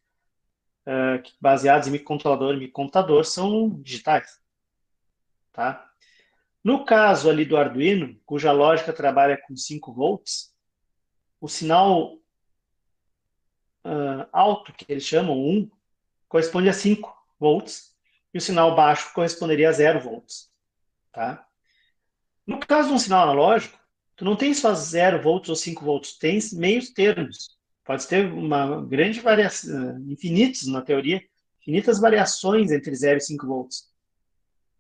baseados em microcontrolador e microcomputador, são digitais. Tá? No caso ali do Arduino, cuja lógica trabalha com 5 volts, o sinal alto, que eles chamam 1, corresponde a 5 volts, e o sinal baixo corresponderia a 0 volts. Tá? No caso de um sinal analógico, tu não tem só 0 volts ou 5 volts, tens meios termos. Pode ter uma grande variação, infinitos na teoria, infinitas variações entre 0 e 5 volts.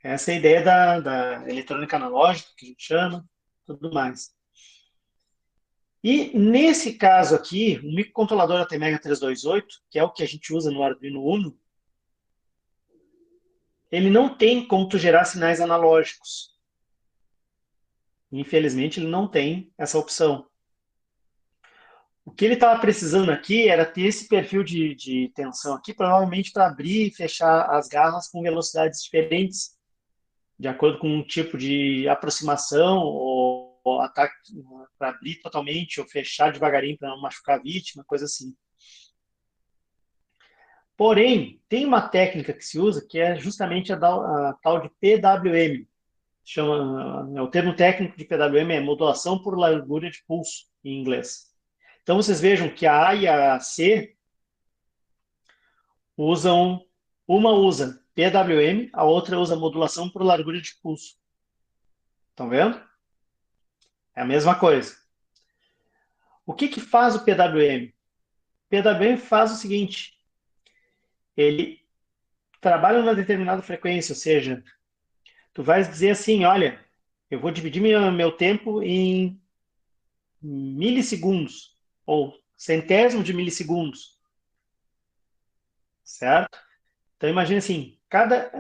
Essa é a ideia da eletrônica analógica, que a gente chama, tudo mais. E nesse caso aqui, o microcontrolador ATmega 328, que é o que a gente usa no Arduino Uno, ele não tem como tu gerar sinais analógicos. Infelizmente, ele não tem essa opção. O que ele estava precisando aqui era ter esse perfil de tensão aqui, provavelmente para abrir e fechar as garras com velocidades diferentes, de acordo com um tipo de aproximação ou ataque para abrir totalmente ou fechar devagarinho para não machucar a vítima, coisa assim. Porém, tem uma técnica que se usa que é justamente a tal de PWM. O termo técnico de PWM é modulação por largura de pulso, em inglês. Então, vocês vejam que a A e a C uma usa PWM, a outra usa modulação por largura de pulso. Estão vendo? É a mesma coisa. O que faz o PWM? O PWM faz o seguinte, ele trabalha numa determinada frequência, ou seja, tu vais dizer assim, olha, eu vou dividir meu tempo em milissegundos, ou centésimo de milissegundos, certo? Então, imagine assim, cada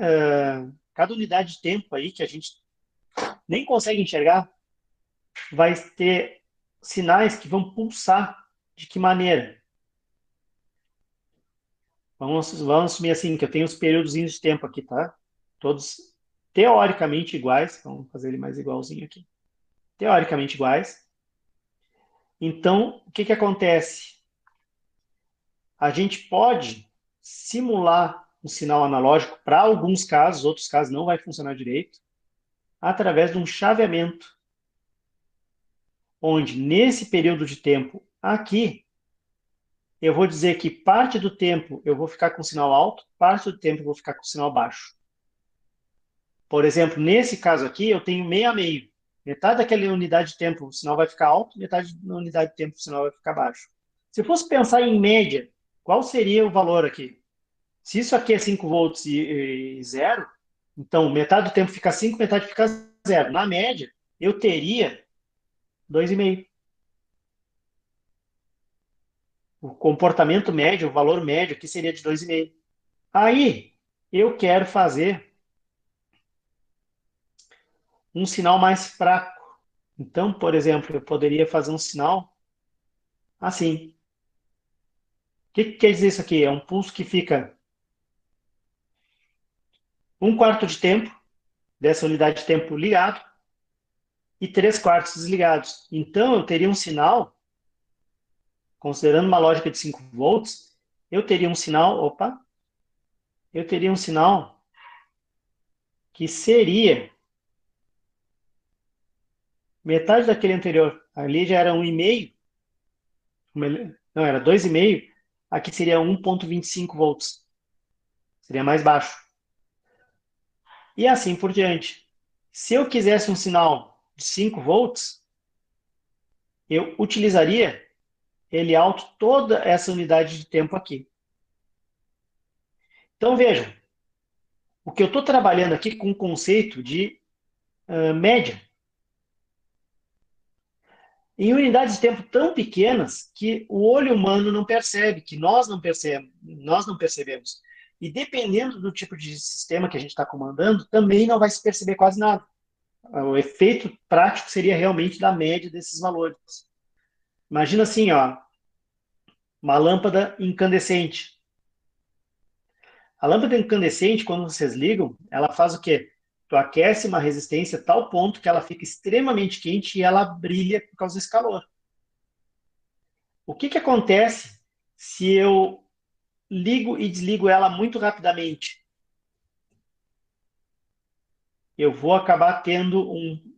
unidade de tempo aí que a gente nem consegue enxergar, vai ter sinais que vão pulsar. De que maneira? Vamos assumir assim, que eu tenho os períodos de tempo aqui, tá? Todos teoricamente iguais. Vamos fazer ele mais igualzinho aqui. Teoricamente iguais. Então, o que acontece? A gente pode simular um sinal analógico para alguns casos, outros casos não vai funcionar direito, através de um chaveamento, onde nesse período de tempo aqui, eu vou dizer que parte do tempo eu vou ficar com sinal alto, parte do tempo eu vou ficar com sinal baixo. Por exemplo, nesse caso aqui, eu tenho meio a meio. Metade daquela unidade de tempo o sinal vai ficar alto, metade da unidade de tempo o sinal vai ficar baixo. Se eu fosse pensar em média, qual seria o valor aqui? Se isso aqui é 5 volts e 0, então metade do tempo fica 5, metade fica 0. Na média, eu teria 2,5. O comportamento médio, o valor médio aqui seria de 2,5. Aí, eu quero fazer um sinal mais fraco. Então, por exemplo, eu poderia fazer um sinal assim. O que quer dizer isso aqui? É um pulso que fica 1/4 de tempo dessa unidade de tempo ligado e 3/4 desligados. Então, eu teria um sinal, considerando uma lógica de 5 volts, eu teria um sinal que seria metade daquele anterior. Ali já era 1,5, não, era 2,5, aqui seria 1,25 volts. Seria mais baixo. E assim por diante. Se eu quisesse um sinal de 5 volts, eu utilizaria ele alto toda essa unidade de tempo aqui. Então vejam, o que eu estou trabalhando aqui com o conceito de média. Em unidades de tempo tão pequenas que o olho humano não percebe, que nós não percebemos. E dependendo do tipo de sistema que a gente está comandando, também não vai se perceber quase nada. O efeito prático seria realmente da média desses valores. Imagina assim, ó, uma lâmpada incandescente. A lâmpada incandescente, quando vocês ligam, ela faz o quê? Tu aquece uma resistência a tal ponto que ela fica extremamente quente e ela brilha por causa desse calor. O que acontece se eu ligo e desligo ela muito rapidamente, eu vou acabar tendo um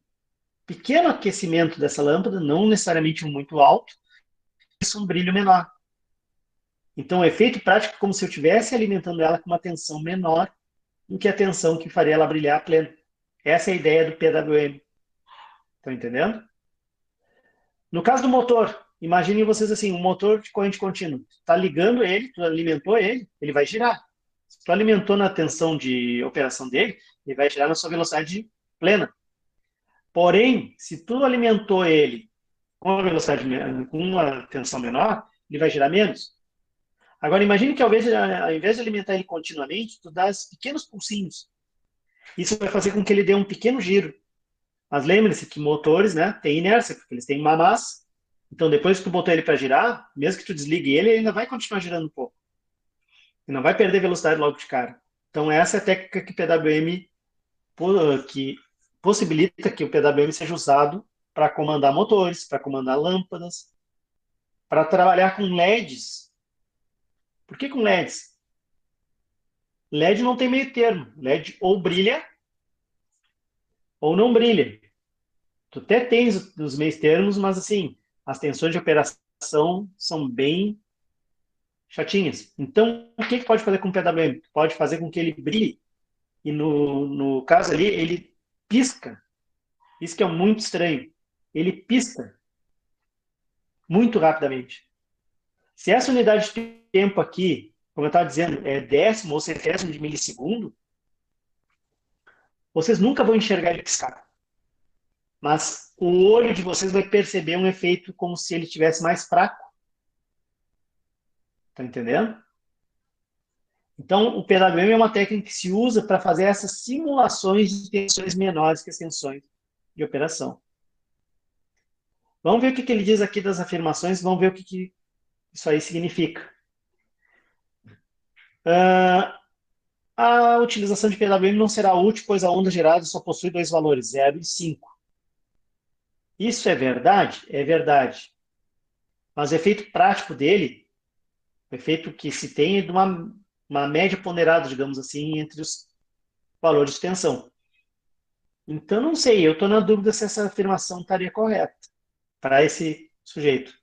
pequeno aquecimento dessa lâmpada, não necessariamente um muito alto, isso um brilho menor. Então, o efeito prático é como se eu estivesse alimentando ela com uma tensão menor do que a tensão que faria ela brilhar a pleno. Essa é a ideia do PWM. Estão entendendo? No caso do motor, imaginem vocês assim, um motor de corrente contínua. Está ligando ele, tu alimentou ele, ele vai girar. Se tu alimentou na tensão de operação dele, ele vai girar na sua velocidade plena. Porém, se tu alimentou ele com uma velocidade, com uma tensão menor, ele vai girar menos. Agora, imagine que ao invés de alimentar ele continuamente, tu dá pequenos pulsinhos. Isso vai fazer com que ele dê um pequeno giro. Mas lembre-se que motores, né, têm inércia, porque eles têm uma massa. Então, depois que tu botou ele para girar, mesmo que tu desligue ele, ele ainda vai continuar girando um pouco. E não vai perder velocidade logo de cara. Então, essa é a técnica que o PWM que possibilita que o PWM seja usado para comandar motores, para comandar lâmpadas, para trabalhar com LEDs. Por que com LEDs? LED não tem meio termo. LED ou brilha ou não brilha. Tu até tens os meios termos, mas assim, as tensões de operação são bem chatinhas. Então, o que pode fazer com o PWM? Pode fazer com que ele brilhe. E no caso ali, ele pisca. Isso que é muito estranho. Ele pisca muito rapidamente. Se essa unidade de tempo aqui, como eu estava dizendo, é décimo ou centésimo de milissegundo, vocês nunca vão enxergar ele piscar. Mas o olho de vocês vai perceber um efeito como se ele estivesse mais fraco. Tá entendendo? Então, o PWM é uma técnica que se usa para fazer essas simulações de tensões menores que as tensões de operação. Vamos ver o que ele diz aqui das afirmações, vamos ver o que isso aí significa. A utilização de PWM não será útil, pois a onda gerada só possui dois valores, 0 e 5. Isso é verdade? É verdade. Mas o efeito prático dele, o efeito que se tem é de uma média ponderada, digamos assim, entre os valores de tensão. Então, não sei, eu estou na dúvida se essa afirmação estaria correta para esse sujeito.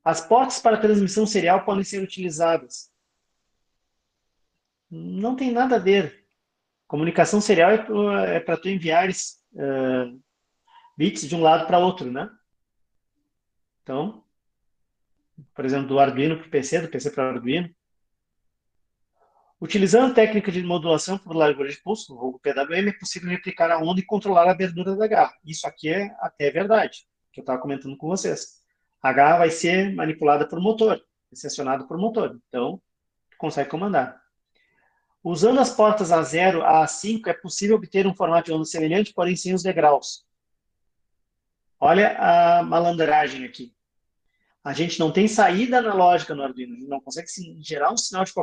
As portas para transmissão serial podem ser utilizadas. Não tem nada a ver. Comunicação serial é para tu enviar bits de um lado para outro, né? Então, por exemplo, do Arduino para o PC, do PC para o Arduino. Utilizando a técnica de modulação por largura de pulso, ou PWM, é possível replicar a onda e controlar a abertura da garra. Isso aqui é até verdade, que eu estava comentando com vocês. A garra vai ser manipulada por motor, vai ser acionada por motor. Então, consegue comandar. Usando as portas A0 a A5, é possível obter um formato de onda semelhante, porém sem os degraus. Olha a malandragem aqui. A gente não tem saída analógica no Arduino, a gente não consegue gerar um sinal de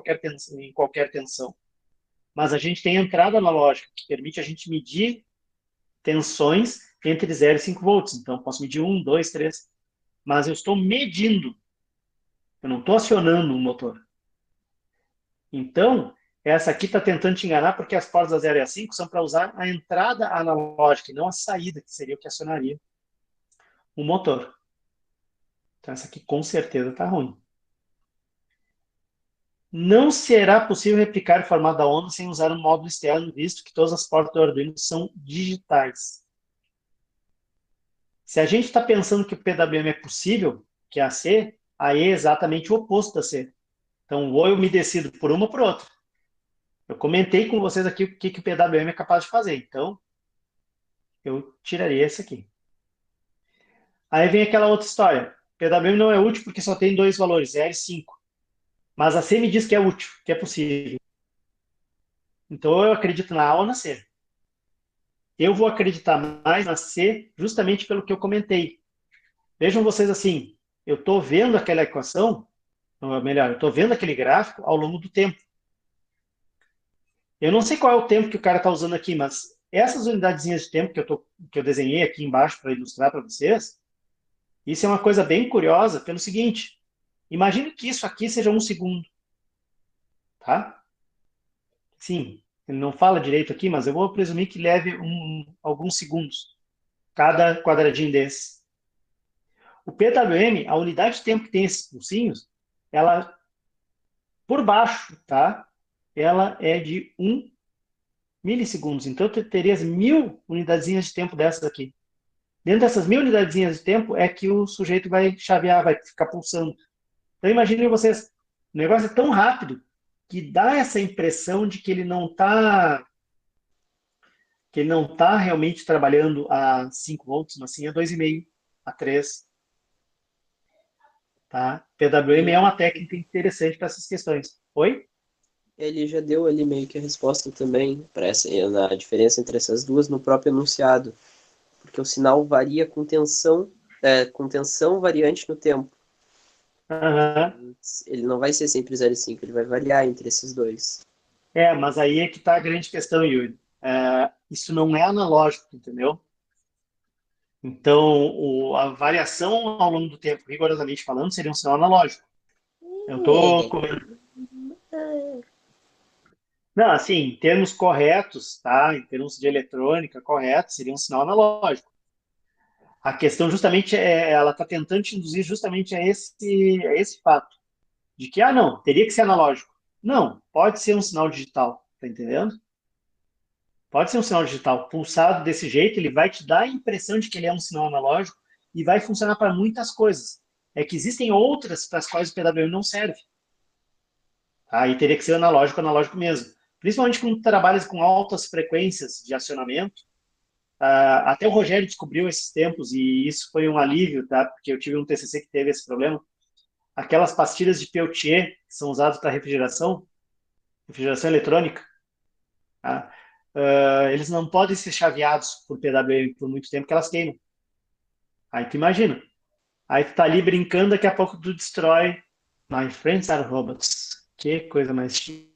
em qualquer tensão. Mas a gente tem entrada analógica, que permite a gente medir tensões entre 0 e 5 volts. Então, eu posso medir 1, 2, 3. Mas eu estou medindo. Eu não estou acionando um motor. Então, essa aqui está tentando te enganar, porque as portas A0 e A5 são para usar a entrada analógica, e não a saída, que seria o que acionaria o motor. Então, essa aqui com certeza está ruim. Não será possível replicar o formato da onda sem usar um módulo externo, visto que todas as portas do Arduino são digitais. Se a gente está pensando que o PWM é possível, que é a C, aí é exatamente o oposto da C. Então, ou eu me decido por uma ou por outra. Eu comentei com vocês aqui o que o PWM é capaz de fazer. Então, eu tiraria esse aqui. Aí vem aquela outra história. PWM não é útil porque só tem dois valores, 0 e 5. Mas a C me diz que é útil, que é possível. Então eu acredito na A ou na C. Eu vou acreditar mais na C justamente pelo que eu comentei. Vejam vocês assim, eu estou vendo aquela equação, ou melhor, eu estou vendo aquele gráfico ao longo do tempo. Eu não sei qual é o tempo que o cara está usando aqui, mas essas unidadezinhas de tempo que eu desenhei aqui embaixo para ilustrar para vocês, isso é uma coisa bem curiosa pelo seguinte, Imagine que isso aqui seja 1 segundo, tá? Sim, ele não fala direito aqui, mas eu vou presumir que leve alguns segundos cada quadradinho desse. O PWM, a unidade de tempo que tem esses pulsinhos, ela, por baixo, tá? Ela é de 1 milissegundos. Então, tu terias 1000 unidadezinhas de tempo dessas aqui. Dentro dessas 1000 unidadezinhas de tempo é que o sujeito vai chavear, vai ficar pulsando. Então, imaginem vocês, o negócio é tão rápido que dá essa impressão de que ele não está realmente trabalhando a 5 volts, mas sim a 2,5, a 3. Tá? PWM é uma técnica interessante para essas questões. Oi? Ele já deu ali meio que a resposta também para na diferença entre essas duas no próprio enunciado, porque o sinal varia com tensão variante no tempo. Uhum. Ele não vai ser sempre 0,5, ele vai variar entre esses dois. Mas aí é que está a grande questão, Yuri. Isso não é analógico, entendeu? Então, a variação ao longo do tempo, rigorosamente falando, seria um sinal analógico. Eu estou Não, assim, em termos corretos, tá? Em termos de eletrônica correto, seria um sinal analógico. A questão justamente ela está tentando te induzir justamente a esse fato, de que, não, teria que ser analógico. Não, pode ser um sinal digital, tá entendendo? Pode ser um sinal digital. Pulsado desse jeito, ele vai te dar a impressão de que ele é um sinal analógico e vai funcionar para muitas coisas. É que existem outras para as quais o PWM não serve. Aí teria que ser analógico mesmo. Principalmente quando trabalhas com altas frequências de acionamento. Até o Rogério descobriu esses tempos e isso foi um alívio, tá? Porque eu tive um TCC que teve esse problema. Aquelas pastilhas de Peltier que são usadas para refrigeração eletrônica, tá? Eles não podem ser chaveados por PWM por muito tempo, porque elas queimam. Aí tu imagina. Aí tu tá ali brincando, daqui a pouco tu destrói. My friends are robots. Que coisa mais chique.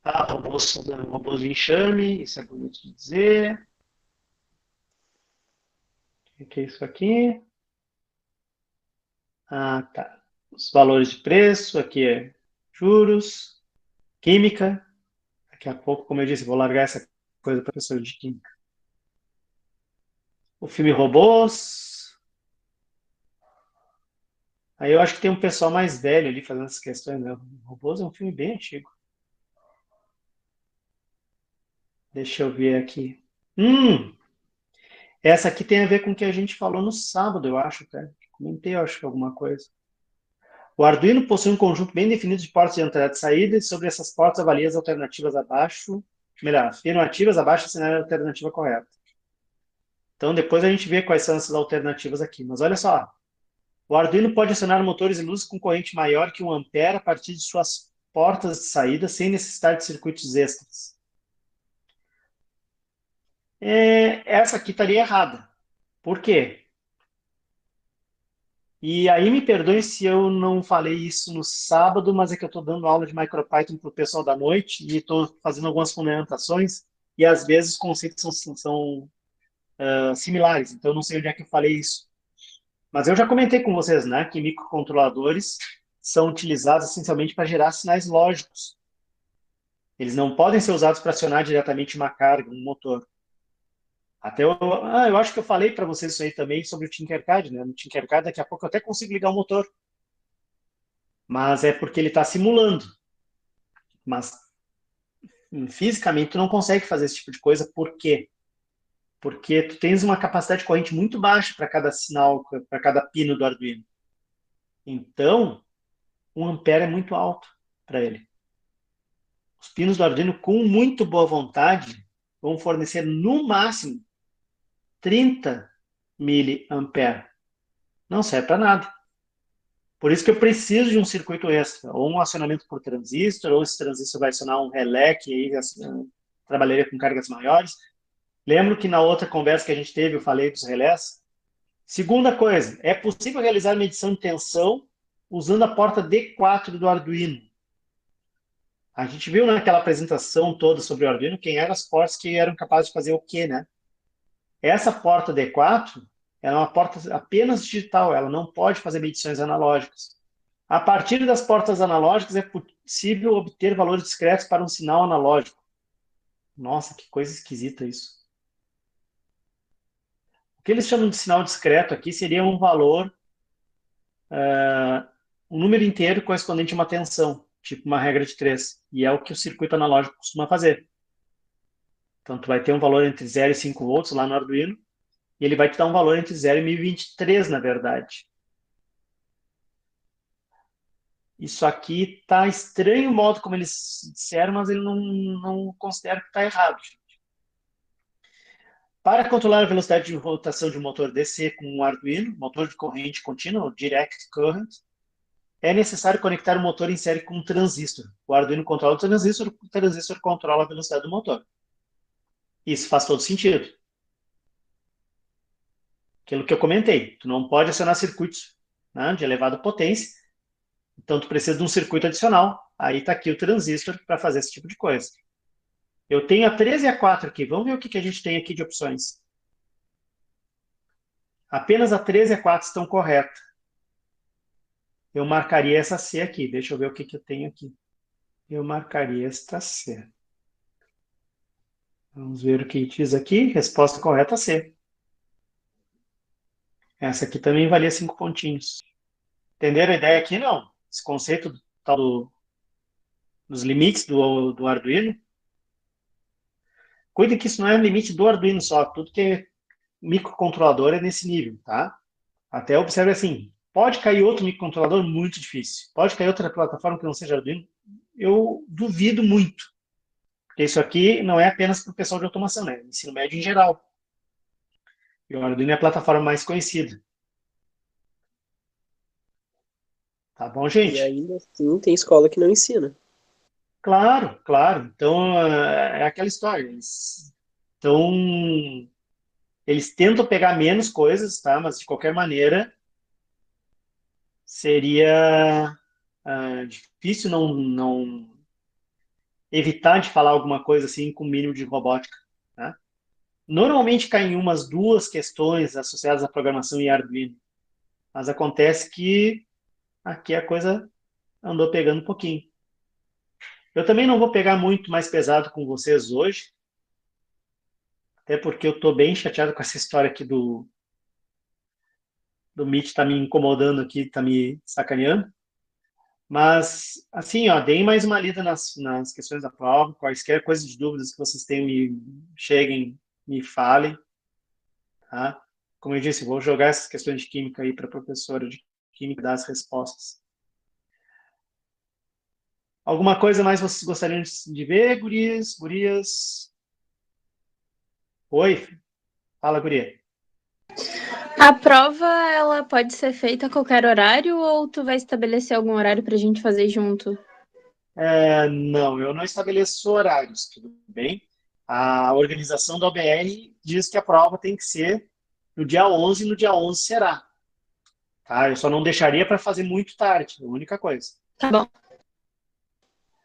Robôs de enxame, isso é bonito de dizer. O que é isso aqui? Tá. Os valores de preço, aqui é juros, química. Daqui a pouco, como eu disse, vou largar essa coisa para a professora de química. O filme Robôs. Aí eu acho que tem um pessoal mais velho ali fazendo essas questões, né? Robôs é um filme bem antigo. Deixa eu ver aqui. Essa aqui tem a ver com o que a gente falou no sábado, eu acho, cara. Comentei, eu acho que alguma coisa. O Arduino possui um conjunto bem definido de portas de entrada e saída, e sobre essas portas avalia as alternativas abaixo, melhor, afirmativas abaixo assinale a alternativa correta. Então, depois a gente vê quais são essas alternativas aqui. Mas olha só, o Arduino pode acionar motores e luzes com corrente maior que 1 ampere a partir de suas portas de saída, sem necessidade de circuitos extras. Essa aqui estaria errada. Por quê? E aí me perdoe se eu não falei isso no sábado, mas é que eu estou dando aula de MicroPython para o pessoal da noite e estou fazendo algumas fundamentações e às vezes os conceitos são similares, então eu não sei onde é que eu falei isso. Mas eu já comentei com vocês, né, que microcontroladores são utilizados essencialmente para gerar sinais lógicos. Eles não podem ser usados para acionar diretamente uma carga, um motor. Até eu acho que eu falei para vocês isso aí também sobre o Tinkercad, né? No Tinkercad, daqui a pouco eu até consigo ligar o motor. Mas é porque ele está simulando. Mas fisicamente tu não consegue fazer esse tipo de coisa. Por quê? Porque tu tens uma capacidade de corrente muito baixa para cada sinal, para cada pino do Arduino. Então, 1 ampere é muito alto para ele. Os pinos do Arduino, com muito boa vontade, vão fornecer no máximo 30 miliampere. Não serve para nada. Por isso que eu preciso de um circuito extra, ou um acionamento por transistor, ou esse transistor vai acionar um relé, que aí trabalharia com cargas maiores. Lembro que na outra conversa que a gente teve, eu falei dos relés. Segunda coisa, é possível realizar medição de tensão usando a porta D4 do Arduino. A gente viu naquela apresentação toda sobre o Arduino quem eram as portas que eram capazes de fazer o quê, né? Essa porta D4, Ela é uma porta apenas digital, ela não pode fazer medições analógicas. A partir das portas analógicas é possível obter valores discretos para um sinal analógico. Nossa, que coisa esquisita isso. O que eles chamam de sinal discreto aqui seria um valor, um número inteiro correspondente a uma tensão, tipo uma regra de 3. E é o que o circuito analógico costuma fazer. Então, tu vai ter um valor entre 0 e 5 volts lá no Arduino, e ele vai te dar um valor entre 0 e 1023, na verdade. Isso aqui tá estranho o modo como eles disseram, mas ele não considera que está errado. Para controlar a velocidade de rotação de um motor DC com um Arduino, motor de corrente contínua, Direct Current, é necessário conectar o motor em série com um transistor. O Arduino controla o transistor controla a velocidade do motor. Isso faz todo sentido. Aquilo que eu comentei, tu não pode acionar circuitos, né, de elevada potência, então tu precisa de um circuito adicional. Aí está aqui o transistor para fazer esse tipo de coisa. Eu tenho a 13 e a 4 aqui. Vamos ver o que a gente tem aqui de opções. Apenas a 13 e a 4 estão corretas. Eu marcaria essa C aqui. Deixa eu ver o que eu tenho aqui. Eu marcaria esta C. Vamos ver o que diz aqui. Resposta correta, C. Essa aqui também valia 5 pontinhos. Entenderam a ideia aqui, não? Esse conceito dos limites do Arduino. Cuide que isso não é limite do Arduino só. Tudo que é microcontrolador é nesse nível, tá? Até observe assim, pode cair outro microcontrolador muito difícil. Pode cair outra plataforma que não seja Arduino. Eu duvido muito. Porque isso aqui não é apenas para o pessoal de automação, né? Ensino médio em geral. E o Arduino é a plataforma mais conhecida. Tá bom, E gente? ainda assim tem escola que não ensina. Claro, claro. Então, é aquela história. Eles tentam pegar menos coisas, tá? Mas, de qualquer maneira, seria difícil não evitar de falar alguma coisa assim com o mínimo de robótica, tá? Normalmente caem umas duas questões associadas à programação em Arduino, mas acontece que aqui a coisa andou pegando um pouquinho. Eu também não vou pegar muito mais pesado com vocês hoje, até porque eu estou bem chateado com essa história aqui do Meet, está me incomodando aqui, está me sacaneando. Mas, assim, ó, deem mais uma lida nas questões da prova, quaisquer coisas de dúvidas que vocês tenham, cheguem, me falem, tá? Como eu disse, vou jogar essas questões de química aí para a professora de química dar as respostas. Alguma coisa mais vocês gostariam de ver, gurias? Gurias? Oi? Fala, guria. A prova, ela pode ser feita a qualquer horário ou tu vai estabelecer algum horário pra gente fazer junto? Não, eu não estabeleço horários, tudo bem? A organização da OBR diz que a prova tem que ser no dia 11 e no dia 11 será. Tá? Eu só não deixaria para fazer muito tarde, a única coisa. Tá bom.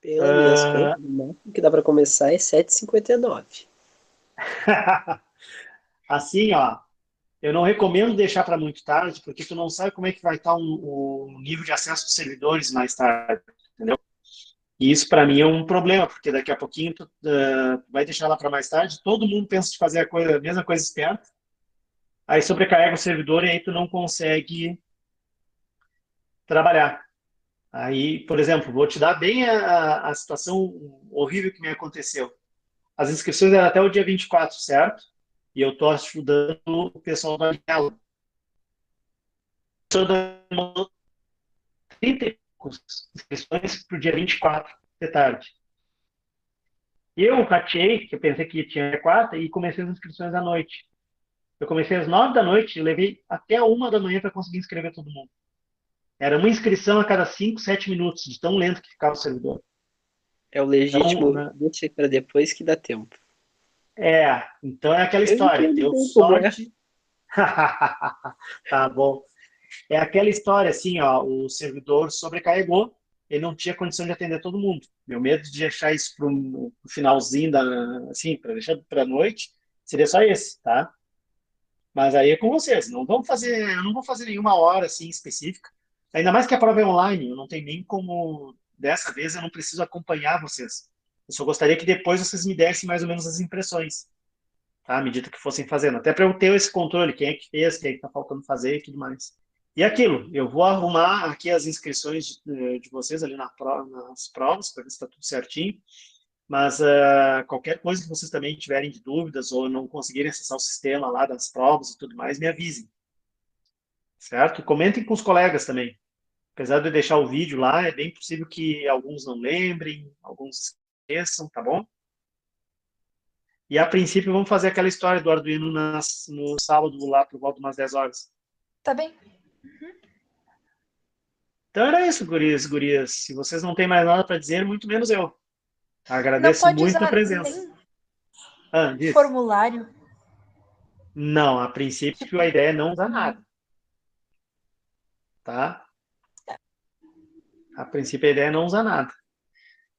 Pelas minhas contas, o máximo que dá para começar é 7h59. Assim, ó, eu não recomendo deixar para muito tarde, porque tu não sabe como é que vai estar o nível de acesso dos servidores mais tarde, entendeu? E isso para mim é um problema, porque daqui a pouquinho tu vai deixar lá para mais tarde, todo mundo pensa de fazer a mesma coisa esperta, aí sobrecarrega o servidor e aí tu não consegue trabalhar. Aí, por exemplo, vou te dar bem a situação horrível que me aconteceu. As inscrições eram até o dia 24, certo? E eu estou ajudando o pessoal da Anela. Estou dando 30 inscrições para o dia 24 de tarde. Eu ratei, que eu pensei que tinha quarta, e comecei as inscrições à noite. Eu comecei às 9 da noite e levei até a 1 da manhã para conseguir inscrever todo mundo. Era uma inscrição a cada 5, 7 minutos, de tão lento que ficava o servidor. É o legítimo, Então, né? deixa para depois que dá tempo. Então é aquela Eu história. entendo Deu bem como é. sorte. Tá bom. É aquela história, assim, ó, o servidor sobrecarregou, ele não tinha condição de atender todo mundo. Meu medo de deixar isso para o finalzinho, assim, para deixar para a noite, seria só esse, tá? Mas aí é com vocês. Não vamos fazer, eu não vou fazer nenhuma hora assim específica. Ainda mais que a prova é online, eu não tenho nem como. Dessa vez eu não preciso acompanhar vocês. Eu só gostaria que depois vocês me dessem mais ou menos as impressões, tá? À medida que fossem fazendo. Até para eu ter esse controle, quem é que fez, quem é que está faltando fazer e tudo mais. E aquilo, eu vou arrumar aqui as inscrições de vocês ali nas provas, para ver se está tudo certinho. Mas qualquer coisa que vocês também tiverem de dúvidas ou não conseguirem acessar o sistema lá das provas e tudo mais, me avisem. Certo? E comentem com os colegas também. Apesar de eu deixar o vídeo lá, é bem possível que alguns não lembrem, alguns esqueçam, tá bom? E a princípio vamos fazer aquela história do Arduino no sábado lá por volta de umas 10 horas. Tá bem? Então era isso, gurias. Se vocês não têm mais nada para dizer, muito menos eu. Não Agradeço pode muito a usar presença. nem Diz. formulário. Não, a princípio a ideia é não usar nada. Tá? A princípio a ideia é não usar nada.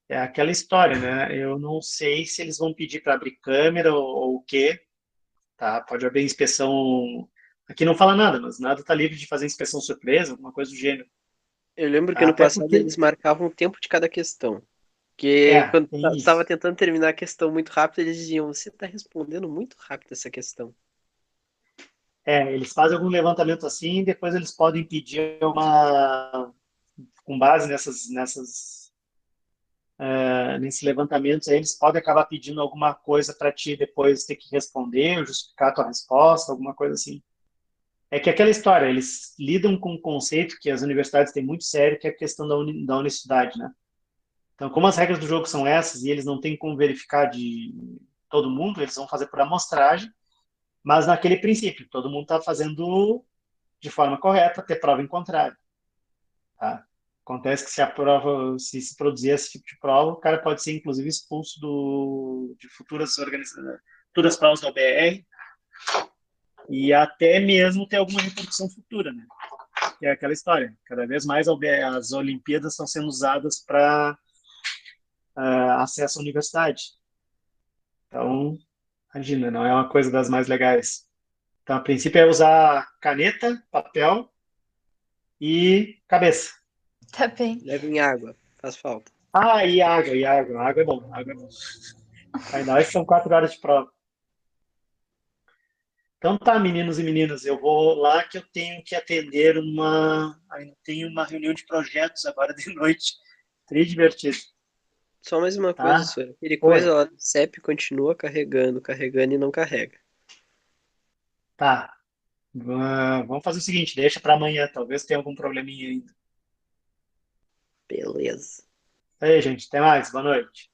É aquela história, né? Eu não sei se eles vão pedir para abrir câmera ou o quê. Tá? Pode abrir inspeção. Aqui não fala nada, mas nada está livre de fazer inspeção surpresa, alguma coisa do gênero. Eu lembro que no Até passado porque- eles marcavam o tempo de cada questão. Porque quando tem isso. estava tentando terminar a questão muito rápido, eles diziam, você está respondendo muito rápido essa questão. Eles fazem algum levantamento assim, e depois eles podem pedir com base nesses levantamentos, aí eles podem acabar pedindo alguma coisa para ti depois ter que responder, ou justificar a tua resposta, alguma coisa assim. É que aquela história, eles lidam com um conceito que as universidades têm muito sério, que é a questão da honestidade, né? Então, como as regras do jogo são essas e eles não têm como verificar de todo mundo, eles vão fazer por amostragem, mas naquele princípio, todo mundo está fazendo de forma correta, ter prova em contrário. Tá? Acontece que se produzir esse tipo de prova, o cara pode ser, inclusive, expulso de futuras provas da OBR e até mesmo ter alguma repercussão futura, né? Que é aquela história. Cada vez mais as Olimpíadas estão sendo usadas para acesso à universidade. Então, imagina, não é uma coisa das mais legais. Então, a princípio é usar caneta, papel e cabeça. Tá bem. Levem água, faz falta. E água. Água é bom, água é bom. Ainda mais que são 4 horas de prova. Então tá, meninos e meninas, eu vou lá que eu tenho que atender tenho uma reunião de projetos agora de noite. Tri divertido. Só mais uma Tá. coisa, senhor. Aquele coisa lá do CEP continua carregando e não carrega. Tá. Vamos fazer o seguinte, deixa para amanhã, talvez tenha algum probleminha ainda. Beleza. Aí, gente, até mais, boa noite.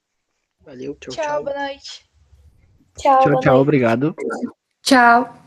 Valeu, tchau, Tchau, boa noite. Tchau, boa Tchau, noite. obrigado. Tchau.